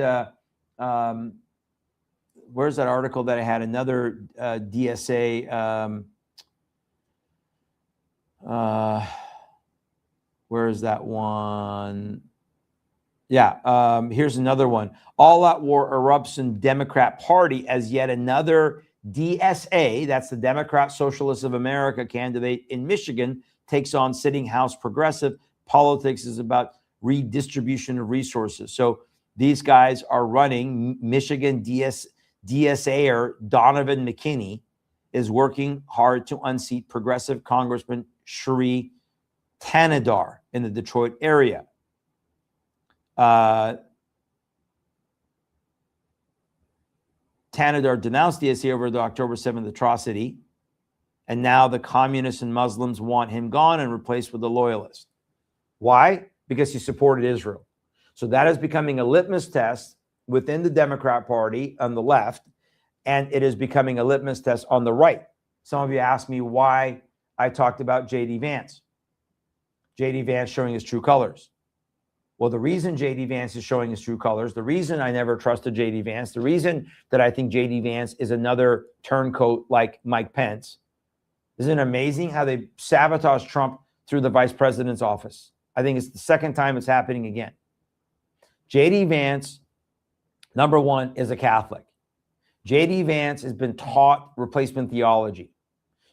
where's that article that I had? Another DSA. Where is that one? Yeah, here's another one. All-out war erupts in Democrat Party as yet another DSA, that's the Democrat Socialists of America candidate in Michigan, takes on sitting House progressive. Politics is about redistribution of resources. So these guys are running. Michigan DSAer Donovan McKinney is working hard to unseat progressive Congressman Shariah Tanadar in the Detroit area. Tanadar denounced DSA over the October 7th atrocity, and now the communists and Muslims want him gone and replaced with a loyalist. Why? Because he supported Israel. So that is becoming a litmus test within the Democrat Party on the left, and it is becoming a litmus test on the right. Some of you asked me why I talked about J.D. Vance. J.D. Vance showing his true colors. Well, the reason J.D. Vance is showing his true colors, the reason I never trusted J.D. Vance, the reason that I think J.D. Vance is another turncoat like Mike Pence. Isn't it amazing how they sabotaged Trump through the vice president's office? I think it's the second time it's happening again. J.D. Vance, number one, is a Catholic. J.D. Vance has been taught replacement theology.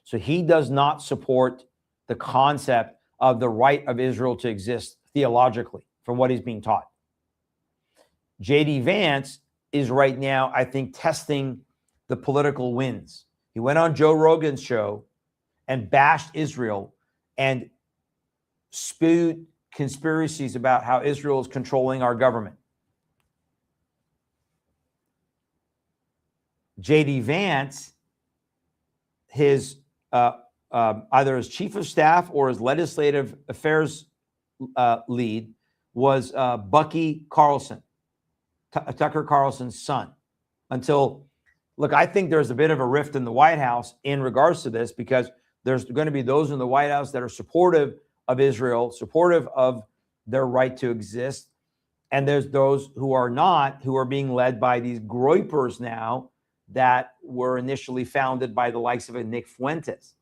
So he does not support the concept of the right of Israel to exist theologically from what he's being taught. J.D. Vance is right now, I think, testing the political winds. He went on Joe Rogan's show and bashed Israel and spewed conspiracies about how Israel is controlling our government. J.D. Vance, his either his chief of staff or his legislative affairs lead was Bucky Carlson, Tucker Carlson's son. Until, look, I think there's a bit of a rift in the White House in regards to this, because there's going to be those in the White House that are supportive of Israel, supportive of their right to exist. And there's those who are not, who are being led by these groypers now that were initially founded by the likes of a Nick Fuentes.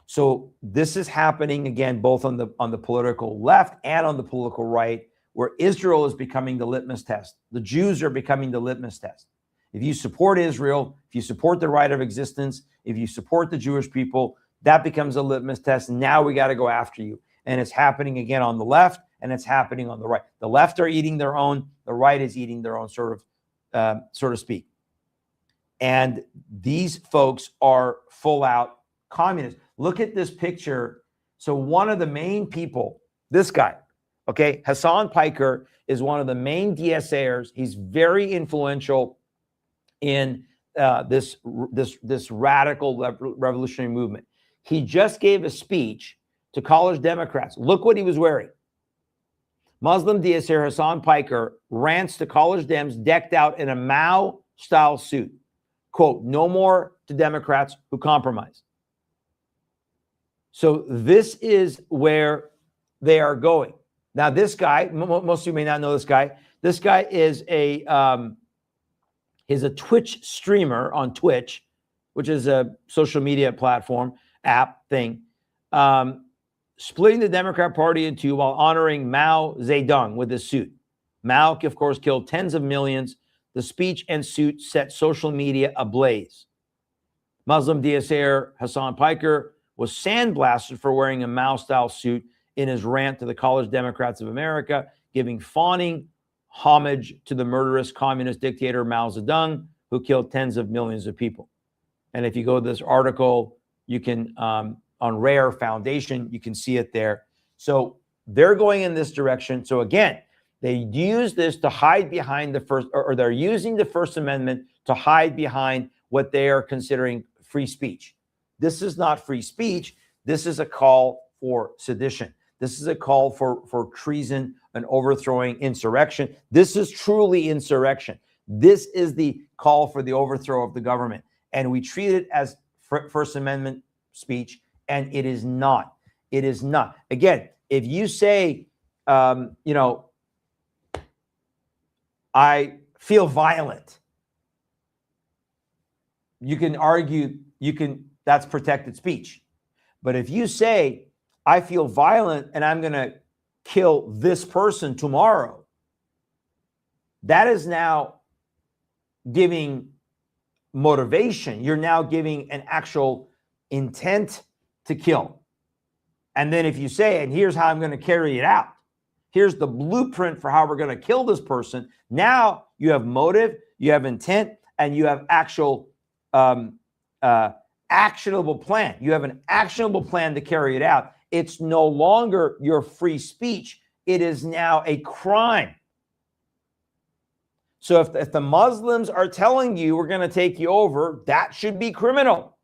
So this is happening again, both on the political left and on the political right, where Israel is becoming the litmus test. The Jews are becoming the litmus test. If you support Israel, if you support the right of existence, if you support the Jewish people, that becomes a litmus test. Now we got to go after you. And it's happening again on the left, and it's happening on the right. The left are eating their own. The right is eating their own, so to speak. And these folks are full out communists. Look at this picture. So one of the main people, this guy, okay, Hassan Piker is one of the main DSAers. He's very influential in this radical revolutionary movement. He just gave a speech to college Democrats. Look what he was wearing. Muslim DSAer Hassan Piker rants to college Dems decked out in a Mao-style suit. Quote, "No more to Democrats who compromise." So this is where they are going. Now, this guy, most of you may not know this guy. This guy is he's a Twitch streamer on Twitch, which is a social media platform, app thing, splitting the Democrat Party in two while honoring Mao Zedong with his suit. Mao, of course, killed tens of millions. The speech and suit set social media ablaze. Muslim DSAer Hassan Piker was sandblasted for wearing a Mao-style suit in his rant to the college Democrats of America, giving fawning homage to the murderous communist dictator Mao Zedong, who killed tens of millions of people. And if you go to this article, you can, on Rare Foundation, you can see it there. So they're going in this direction. So again, they use this to hide behind the first, or they're using the First Amendment to hide behind what they are considering free speech. This is not free speech. This is a call for sedition. This is a call for treason and overthrowing insurrection. This is truly insurrection. This is the call for the overthrow of the government. And we treat it as First Amendment speech, and it is not. It is not. Again, if you say, I feel violent, you can argue, that's protected speech. But if you say, I feel violent and I'm going to kill this person tomorrow. That is now giving motivation. You're now giving an actual intent to kill. And then if you say, and here's how I'm going to carry it out, here's the blueprint for how we're going to kill this person. Now you have motive, you have intent, and you have actual actionable plan. You have an actionable plan to carry it out. It's no longer your free speech. It is now a crime. So if the Muslims are telling you we're going to take you over, that should be criminal.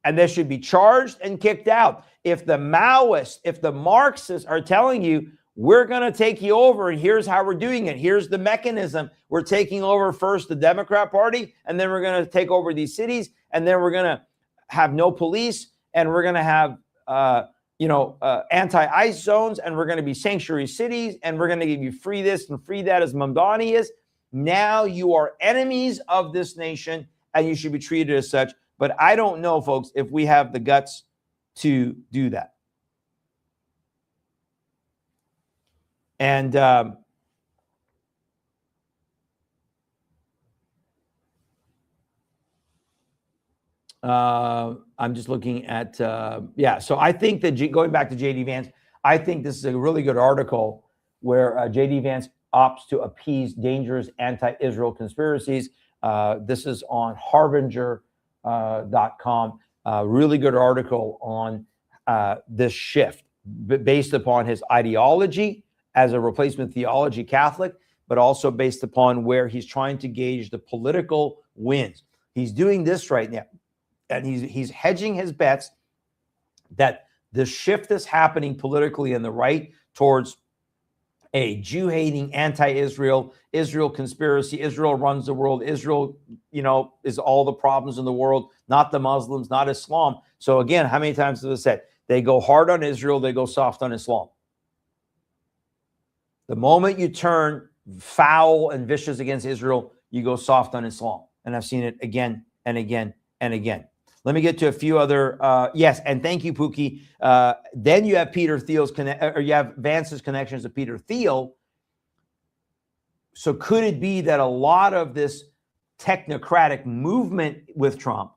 And they should be charged and kicked out. If the Maoists, if the Marxists are telling you we're going to take you over and here's how we're doing it, here's the mechanism, we're taking over first the Democrat Party, and then we're going to take over these cities, and then we're going to have no police, and we're going to have anti-ICE zones, and we're going to be sanctuary cities, and we're going to give you free this and free that, as Mamdani is. Now you are enemies of this nation, and you should be treated as such. But I don't know, folks, if we have the guts to do that. And I'm just looking at, so I think that going back to J.D. Vance, I think this is a really good article where J.D. Vance opts to appease dangerous anti-Israel conspiracies. This is on Harbinger.com. Really good article on this shift based upon his ideology as a replacement theology Catholic, but also based upon where he's trying to gauge the political winds. He's doing this right now. And he's hedging his bets that the shift is happening politically in the right towards a Jew-hating, anti-Israel, Israel conspiracy. Israel runs the world. Israel, is all the problems in the world, not the Muslims, not Islam. So again, how many times have I said? They go hard on Israel, they go soft on Islam. The moment you turn foul and vicious against Israel, you go soft on Islam. And I've seen it again and again and again. Let me get to a few other, yes, and thank you, Pookie. Then you have Peter Thiel's you have Vance's connections to Peter Thiel. So could it be that a lot of this technocratic movement with Trump,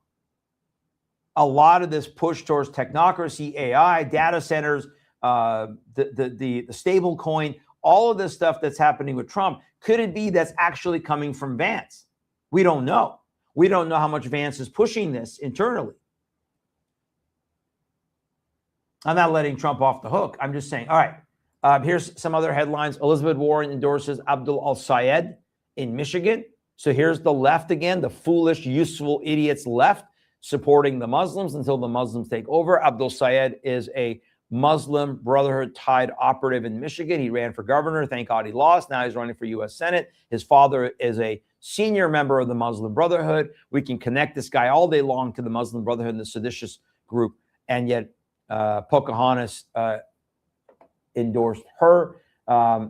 a lot of this push towards technocracy, AI, data centers, the stable coin, all of this stuff that's happening with Trump, could it be that's actually coming from Vance? We don't know. We don't know how much Vance is pushing this internally. I'm not letting Trump off the hook. I'm just saying, all right, here's some other headlines. Elizabeth Warren endorses Abdul al-Sayed in Michigan. So here's the left again, the foolish, useful idiots left supporting the Muslims until the Muslims take over. Abdul Sayed is a Muslim Brotherhood tied operative in Michigan. He ran for governor. Thank God he lost. Now he's running for U.S. Senate. His father is a senior member of the Muslim Brotherhood. We can connect this guy all day long to the Muslim Brotherhood and the seditious group. And yet Pocahontas endorsed her.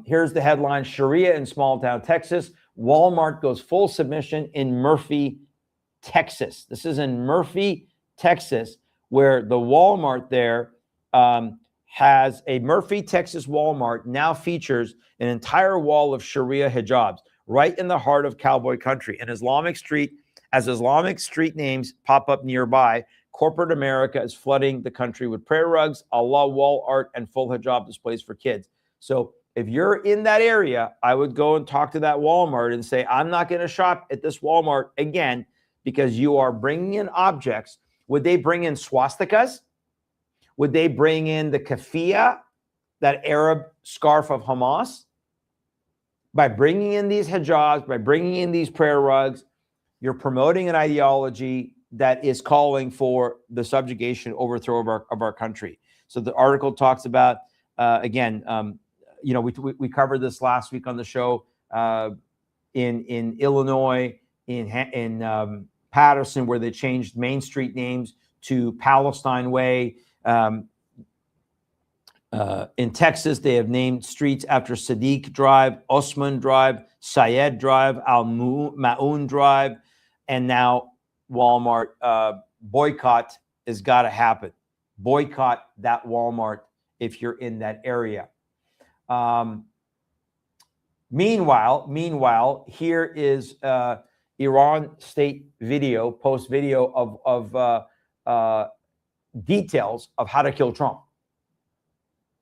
Here's the headline: Shariah in small town Texas. Walmart goes full submission in Murphy, Texas. This is in Murphy, Texas, where the Walmart there has a Murphy, Texas Walmart now features an entire wall of Shariah hijabs right in the heart of cowboy country. And Islamic Street, as Islamic street names pop up nearby, corporate America is flooding the country with prayer rugs, Allah wall art, and full hijab displays for kids. So if you're in that area, I would go and talk to that Walmart and say, I'm not going to shop at this Walmart again because you are bringing in objects. Would they bring in swastikas? Would they bring in the keffiyeh, that Arab scarf of Hamas? By bringing in these hijabs, by bringing in these prayer rugs, you're promoting an ideology that is calling for the subjugation, overthrow of our country. So the article talks about, we covered this last week on the show in Illinois, in Patterson, where they changed Main Street names to Palestine Way. In Texas, they have named streets after Sadiq Drive, Osman Drive, Syed Drive, Al-Ma'un Drive, and now Walmart boycott has got to happen. boycott that Walmart if you're in that area. Meanwhile, here is Iran state video, post video of details of how to kill Trump.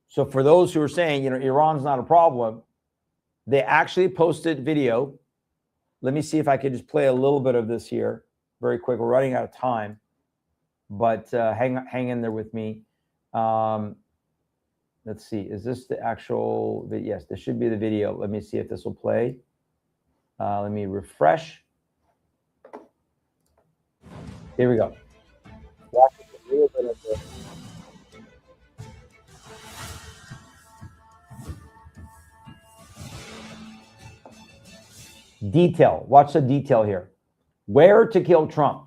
So for those who are saying, Iran's not a problem, they actually posted video. Let me see if I could just play a little bit of this here very quick. We're running out of time, but hang in there with me. Let's see. Is this the actual? Yes, this should be the video. Let me see if this will play. Let me refresh. Here we go. Watch a little bit of this. Detail. Watch the detail here. Where to kill Trump.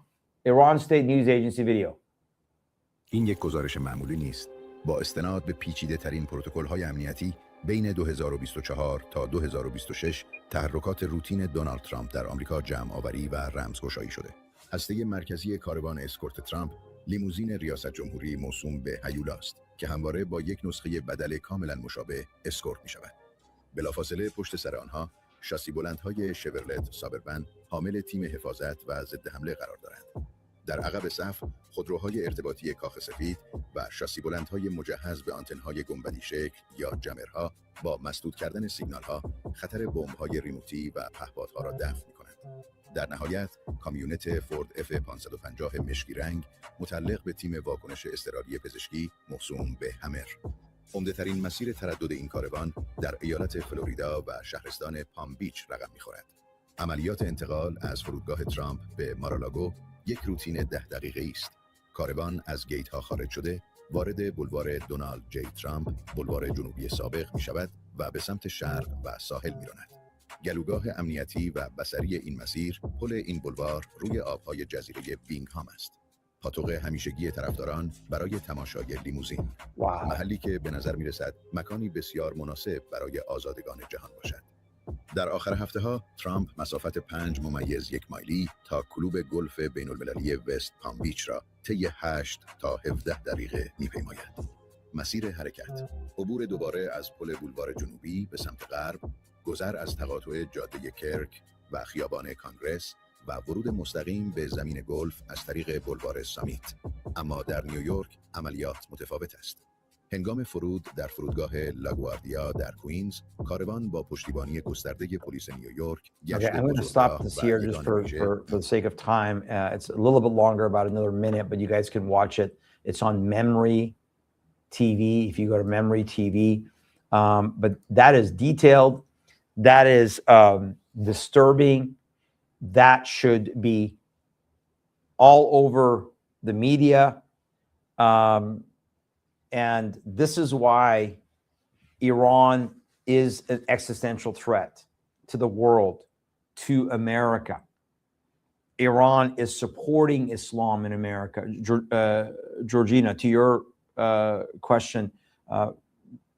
Iran State News Agency video. این یک گزارش معمولی نیست. با استناد به پیچیده ترین پروتکل‌های امنیتی بین 2024 تا 2026 تحرکات روتین دونالد ترامپ در آمریکا جمع آوری و رمزگشایی شده. هسته مرکزی کاروان اسکورت ترامپ لیموزین ریاست جمهوری موسوم به هیولا است که همواره با یک نسخه بدل کاملا مشابه اسکورت می شود. بلافاصله پشت سر آنها شاسی بلندهای شورلت سابربن حامل تیم حفاظت و ضد حمله قرار دارند. در عقب صف خودروهای ارتباطی کاخ سفید و شاسی بلندهای مجهز به آنتن‌های گنبدی شکل یا جمرها با مسدود کردن سیگنال‌ها خطر بمب‌های ریموتی و پهپادها را دفع می‌کنند. در نهایت کامیونت فورد F550 مشکی رنگ متعلق به تیم واکنش اضطراری پزشکی موسوم به همر. عمده‌ترین مسیر تردد این کاروان در ایالت فلوریدا و شهرستان پام بیچ رقم می‌خورد. عملیات انتقال از فرودگاه ترامپ به مارالاگو یک روتین 10 دقیقه‌ای است. کاروان از گیت ها خارج شده، وارد بولوار دونالد جی ترامپ، بولوار جنوبی سابق می شود و به سمت شرق و ساحل می راند. گلوگاه امنیتی و بصری این مسیر، پل این بولوار روی آبهای جزیره بینگهام است. پاتوق همیشگی طرفداران برای تماشای لیموزین. محلی که به نظر می رسد مکانی بسیار مناسب برای آزادگان جهان باشد. در آخر هفته ها ترامپ مسافت 5.1 مایلی تا کلوب گلف بین المللی وست پام بیچ را طی 8 تا 17 دقیقه می‌پیماید. مسیر حرکت: عبور دوباره از پل بولوار جنوبی به سمت غرب، گذر از تقاطع جاده کرک و خیابان کانگرس و ورود مستقیم به زمین گلف از طریق بولوار سامیت. اما در نیویورک عملیات متفاوت است. هنگام فرود در فرودگاه لاگواردیا در کوینز، کاروان با پشتیبانی گسترده پلیس نیویورک Okay, I'm going to stop this here just for the sake of time. It's a little bit longer, about another minute, but you guys can watch it. It's on Memory TV, if you go to Memory TV. But that is detailed. That is disturbing. That should be all over the media. And this is why Iran is an existential threat to the world, to America. Iran is supporting Islam in America. Georgina, to your question,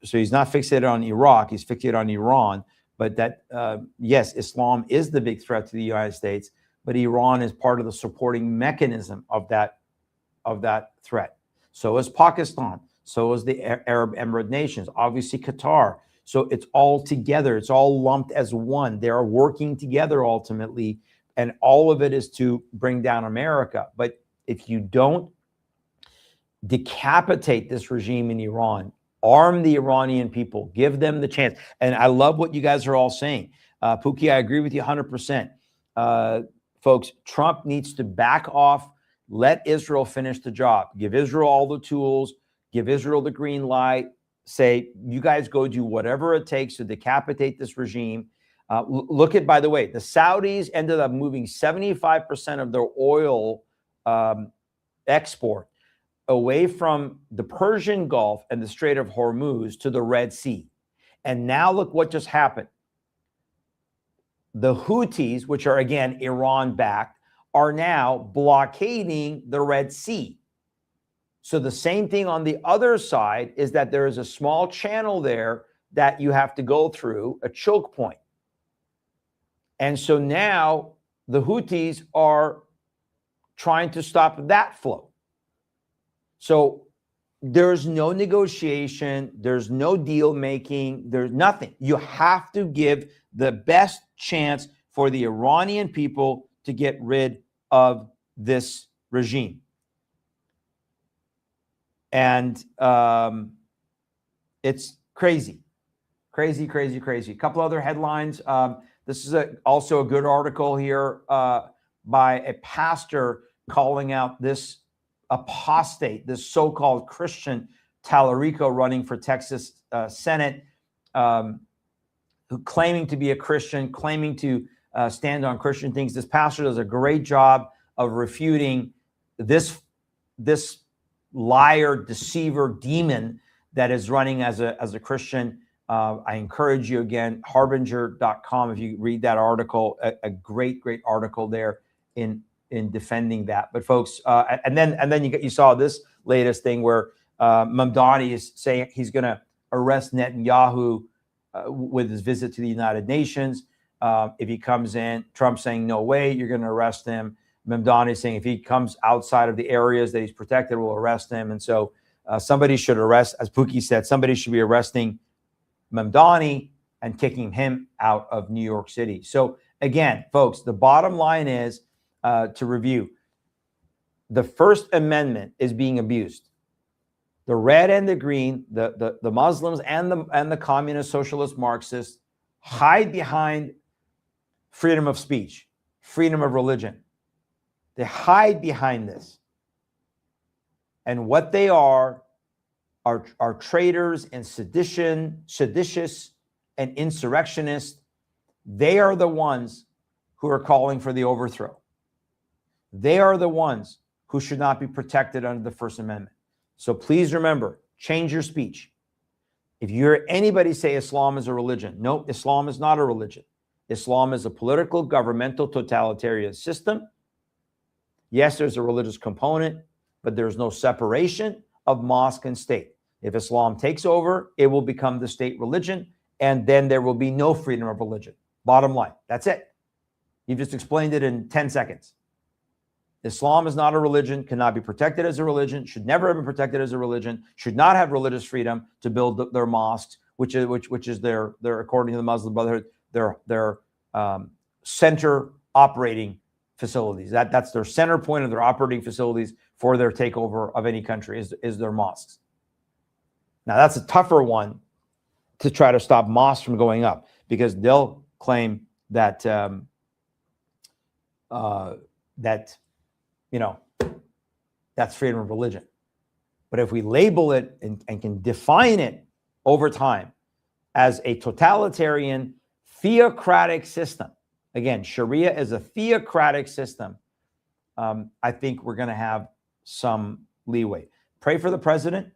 so he's not fixated on Iraq, he's fixated on Iran, but that, yes, Islam is the big threat to the United States, but Iran is part of the supporting mechanism of that threat. So is Pakistan. So is the Arab Emirate nations, obviously Qatar. So it's all together. It's all lumped as one. They are working together ultimately. And all of it is to bring down America. But if you don't decapitate this regime in Iran, arm the Iranian people, give them the chance. And I love what you guys are all saying. Pookie, I agree with you 100%. Folks, Trump needs to back off. Let Israel finish the job. Give Israel all the tools. Give Israel the green light. Say, you guys go do whatever it takes to decapitate this regime. Look at, by the way, the Saudis ended up moving 75% of their oil export away from the Persian Gulf and the Strait of Hormuz to the Red Sea. And now look what just happened. The Houthis, which are again Iran-backed, are now blockading the Red Sea. So the same thing on the other side is that there is a small channel there that you have to go through, a choke point. And so now the Houthis are trying to stop that flow. So There's no negotiation. There's no deal making. There's nothing. You have to give the best chance for the Iranian people to get rid of this regime. And it's crazy. Crazy, crazy, crazy. A couple other headlines. This is also a good article here by a pastor calling out this apostate, this so-called Christian Tallarico running for Texas Senate, who claiming to be a Christian, claiming to stand on Christian things. This pastor does a great job of refuting this liar, deceiver, demon that is running as a Christian. I encourage you again, harbinger.com, if you read that article, a great article there in defending that. But folks, and then you saw this latest thing where Mamdani is saying he's going to arrest Netanyahu with his visit to the United Nations. If he comes in, Trump saying, no way, you're going to arrest him. Mamdani saying if he comes outside of the areas that he's protected, we'll arrest him. And so somebody should arrest, as Pookie said, somebody should be arresting Mamdani and kicking him out of New York City. So again, folks, the bottom line is, to review, the First Amendment is being abused. The red and the green, the Muslims and the communist, socialist, Marxists hide behind freedom of speech, freedom of religion. They hide behind this. And what they are traitors and seditious and insurrectionists. They are the ones who are calling for the overthrow. They are the ones who should not be protected under the First Amendment. So please remember, change your speech. If you hear anybody say Islam is a religion, no, Islam is not a religion. Islam is a political, governmental, totalitarian system. Yes, there's a religious component, but there's no separation of mosque and state. If Islam takes over, it will become the state religion, and then there will be no freedom of religion. Bottom line, that's it. You just explained it in 10 seconds. Islam is not a religion, cannot be protected as a religion, should never have been protected as a religion, should not have religious freedom to build their mosques, which is their according to the Muslim Brotherhood, their center operating facilities. That's their center point of their operating facilities for their takeover of any country is their mosques. Now that's a tougher one to try to stop mosques from going up, because they'll claim that that's freedom of religion. But if we label it and can define it over time as a totalitarian theocratic system, again, Sharia is a theocratic system, I think we're going to have some leeway. Pray for the president.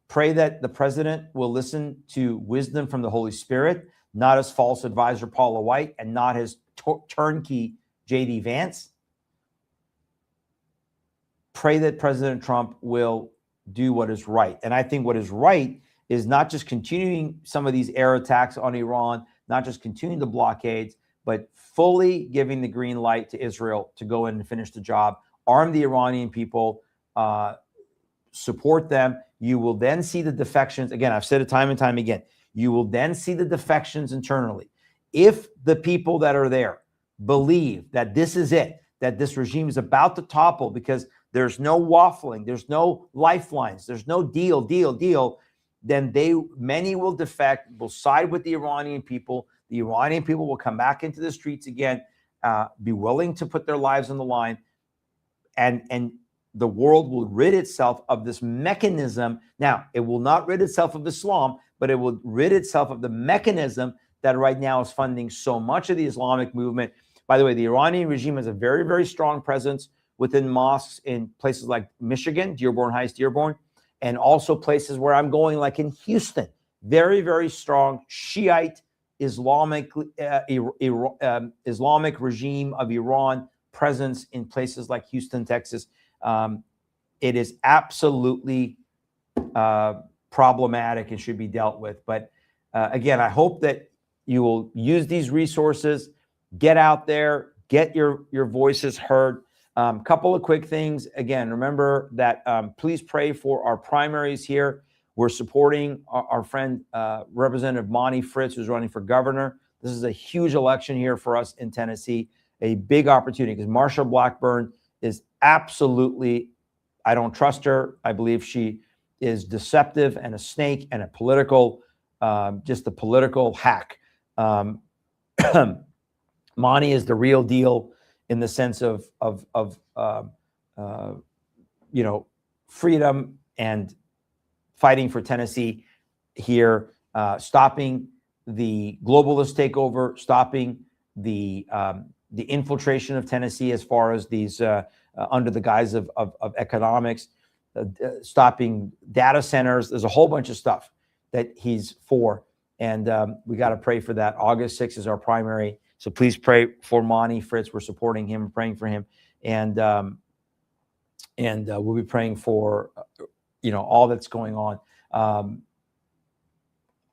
Pray that the president will listen to wisdom from the Holy Spirit, not his false advisor, Paula White, and not his turnkey, J.D. Vance. Pray that President Trump will do what is right. And I think what is right is not just continuing some of these air attacks on Iran, not just continuing the blockades, but fully giving the green light to Israel to go in and finish the job, arm the Iranian people, support them. You will then see the defections. Again, I've said it time and time again. You will then see the defections internally. If the people that are there believe that this is it, that this regime is about to topple because there's no waffling, there's no lifelines, there's no deal, then many will defect, will side with the Iranian people. The Iranian people will come back into the streets again, be willing to put their lives on the line, and the world will rid itself of this mechanism. Now, it will not rid itself of Islam, but it will rid itself of the mechanism that right now is funding so much of the Islamic movement. By the way, the Iranian regime has a very, very strong presence within mosques in places like Michigan, Dearborn Heights, Dearborn, and also places where I'm going, like in Houston. Very, very strong Shiite Islamic regime of Iran presence in places like Houston, Texas. It is absolutely problematic and should be dealt with. But again, I hope that you will use these resources, get out there, get your voices heard. Couple of quick things. Again, remember that please pray for our primaries here. We're supporting our friend Representative Monty Fritz, who's running for governor. This is a huge election here for us in Tennessee, a big opportunity because Marsha Blackburn is absolutely, I don't trust her. I believe she is deceptive and a snake and a political, just a political hack. Monty is the real deal in the sense of freedom and fighting for Tennessee here, stopping the globalist takeover, stopping the infiltration of Tennessee as far as these under the guise of economics, stopping data centers. There's a whole bunch of stuff that he's for, and we got to pray for that. August 6th is our primary, so please pray for Monty Fritz. We're supporting him, praying for him, and we'll be praying for all that's going on.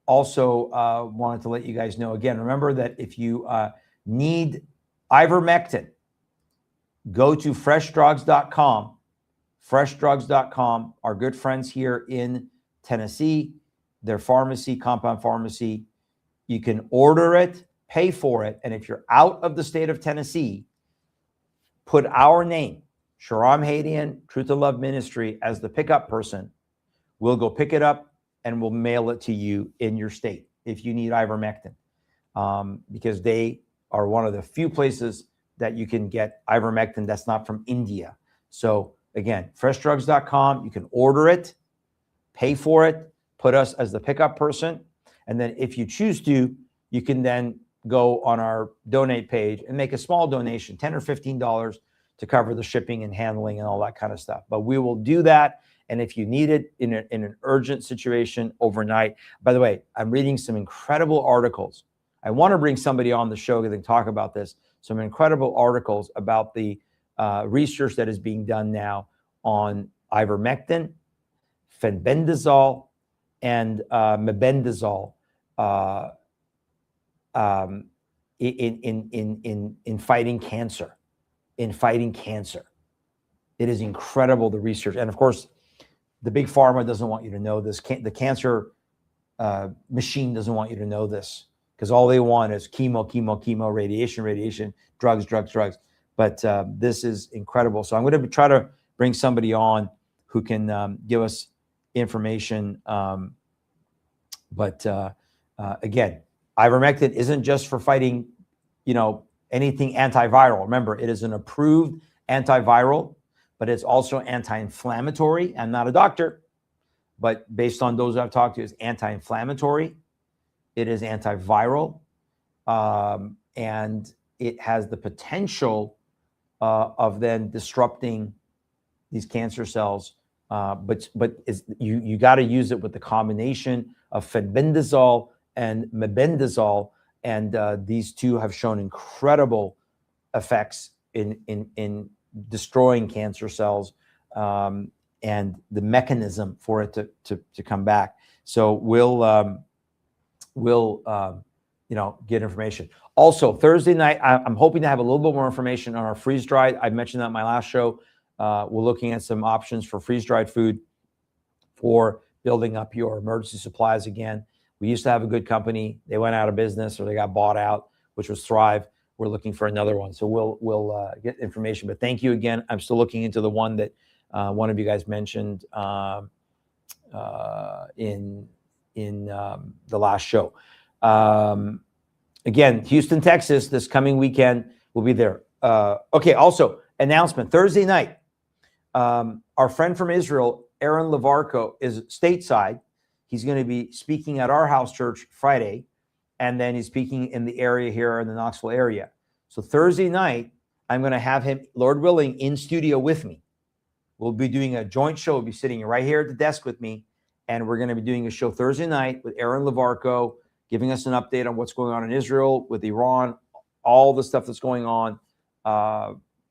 Also, wanted to let you guys know again. Remember that if you need ivermectin, go to FreshDrugs.com. FreshDrugs.com. Our good friends here in Tennessee, their pharmacy, compound pharmacy. You can order it, pay for it, and if you're out of the state of Tennessee, put our name, Shariah Hadian, Truth and Love Ministry, as the pickup person. We'll go pick it up and we'll mail it to you in your state if you need ivermectin, because they are one of the few places that you can get ivermectin that's not from India. So again, FreshDrugs.com, you can order it, pay for it, put us as the pickup person, and then if you choose to, you can then go on our donate page and make a small donation, $10 or $15, to cover the shipping and handling and all that kind of stuff. But we will do that. And if you need it in an urgent situation overnight, by the way, I'm reading some incredible articles. I want to bring somebody on the show to talk about this. Some incredible articles about the research that is being done now on ivermectin, fenbendazole, and mebendazole in fighting cancer. It is incredible, the research. And of course, the big pharma doesn't want you to know this. The cancer machine doesn't want you to know this, because all they want is chemo, radiation, drugs. But this is incredible. So I'm going to try to bring somebody on who can give us information. But again, ivermectin isn't just for fighting, anything antiviral. Remember, it is an approved antiviral, but it's also anti-inflammatory. I'm not a doctor, but based on those I've talked to, it's anti-inflammatory. It is antiviral, and it has the potential of then disrupting these cancer cells. But you got to use it with the combination of fenbendazole and mebendazole, and these two have shown incredible effects in destroying cancer cells, and the mechanism for it to come back. So we'll get information. Also, Thursday night, I'm hoping to have a little bit more information on our freeze dried. I mentioned that in my last show. We're looking at some options for freeze dried food for building up your emergency supplies again. We used to have a good company. They went out of business or they got bought out, which was Thrive. We're looking for another one. So we'll get information. But thank you again. I'm still looking into the one that one of you guys mentioned in the last show. Again, Houston, Texas, this coming weekend, we'll be there. Okay, also, announcement, Thursday night, our friend from Israel, Aaron Levarco, is stateside. He's going to be speaking at our house church Friday, and then he's speaking in the area here in the Knoxville area. So Thursday night, I'm going to have him, Lord willing, in studio with me. We'll be doing a joint show. We'll be sitting right here at the desk with me, and we're going to be doing a show Thursday night with Aaron Levarco, giving us an update on what's going on in Israel, with Iran, all the stuff that's going on.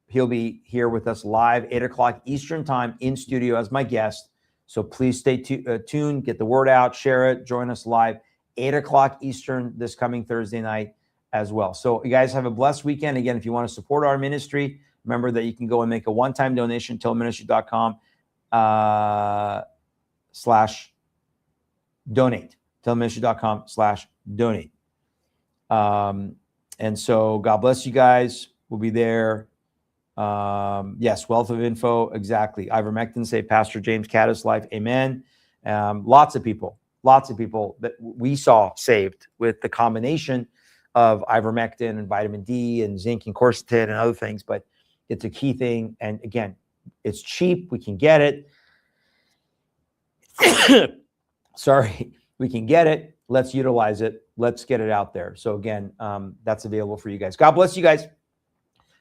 He'll be here with us live, 8 o'clock Eastern time in studio as my guest. So please stay tuned, get the word out, share it, join us live, 8 o'clock Eastern this coming Thursday night as well. So you guys have a blessed weekend. Again, if you want to support our ministry, Remember that you can go and make a one-time donation, tillministry.com /donate, tillministry.com/donate. And so God bless you guys. We'll be there. Yes, wealth of info. Exactly. Ivermectin saved Pastor James Caddis' life. Amen. Lots of people that we saw saved with the combination of ivermectin and vitamin D and zinc and quercetin and other things. But it's a key thing. And again, it's cheap. We can get it. Sorry, we can get it. Let's utilize it. Let's get it out there. So again, that's available for you guys. God bless you guys.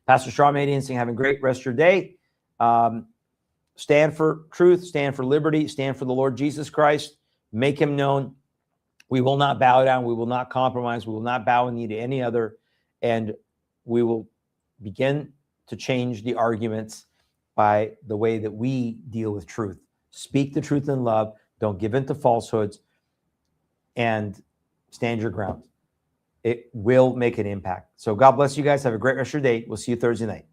Pastor Shaw Madian, have a great rest of your day. Stand for truth, stand for liberty, stand for the Lord Jesus Christ. Make him known. We will not bow down. We will not compromise. We will not bow a knee to any other. And we will begin to change the arguments by the way that we deal with truth. Speak the truth in love. Don't give in to falsehoods. And stand your ground. It will make an impact. So God bless you guys. Have a great rest of your day. We'll see you Thursday night.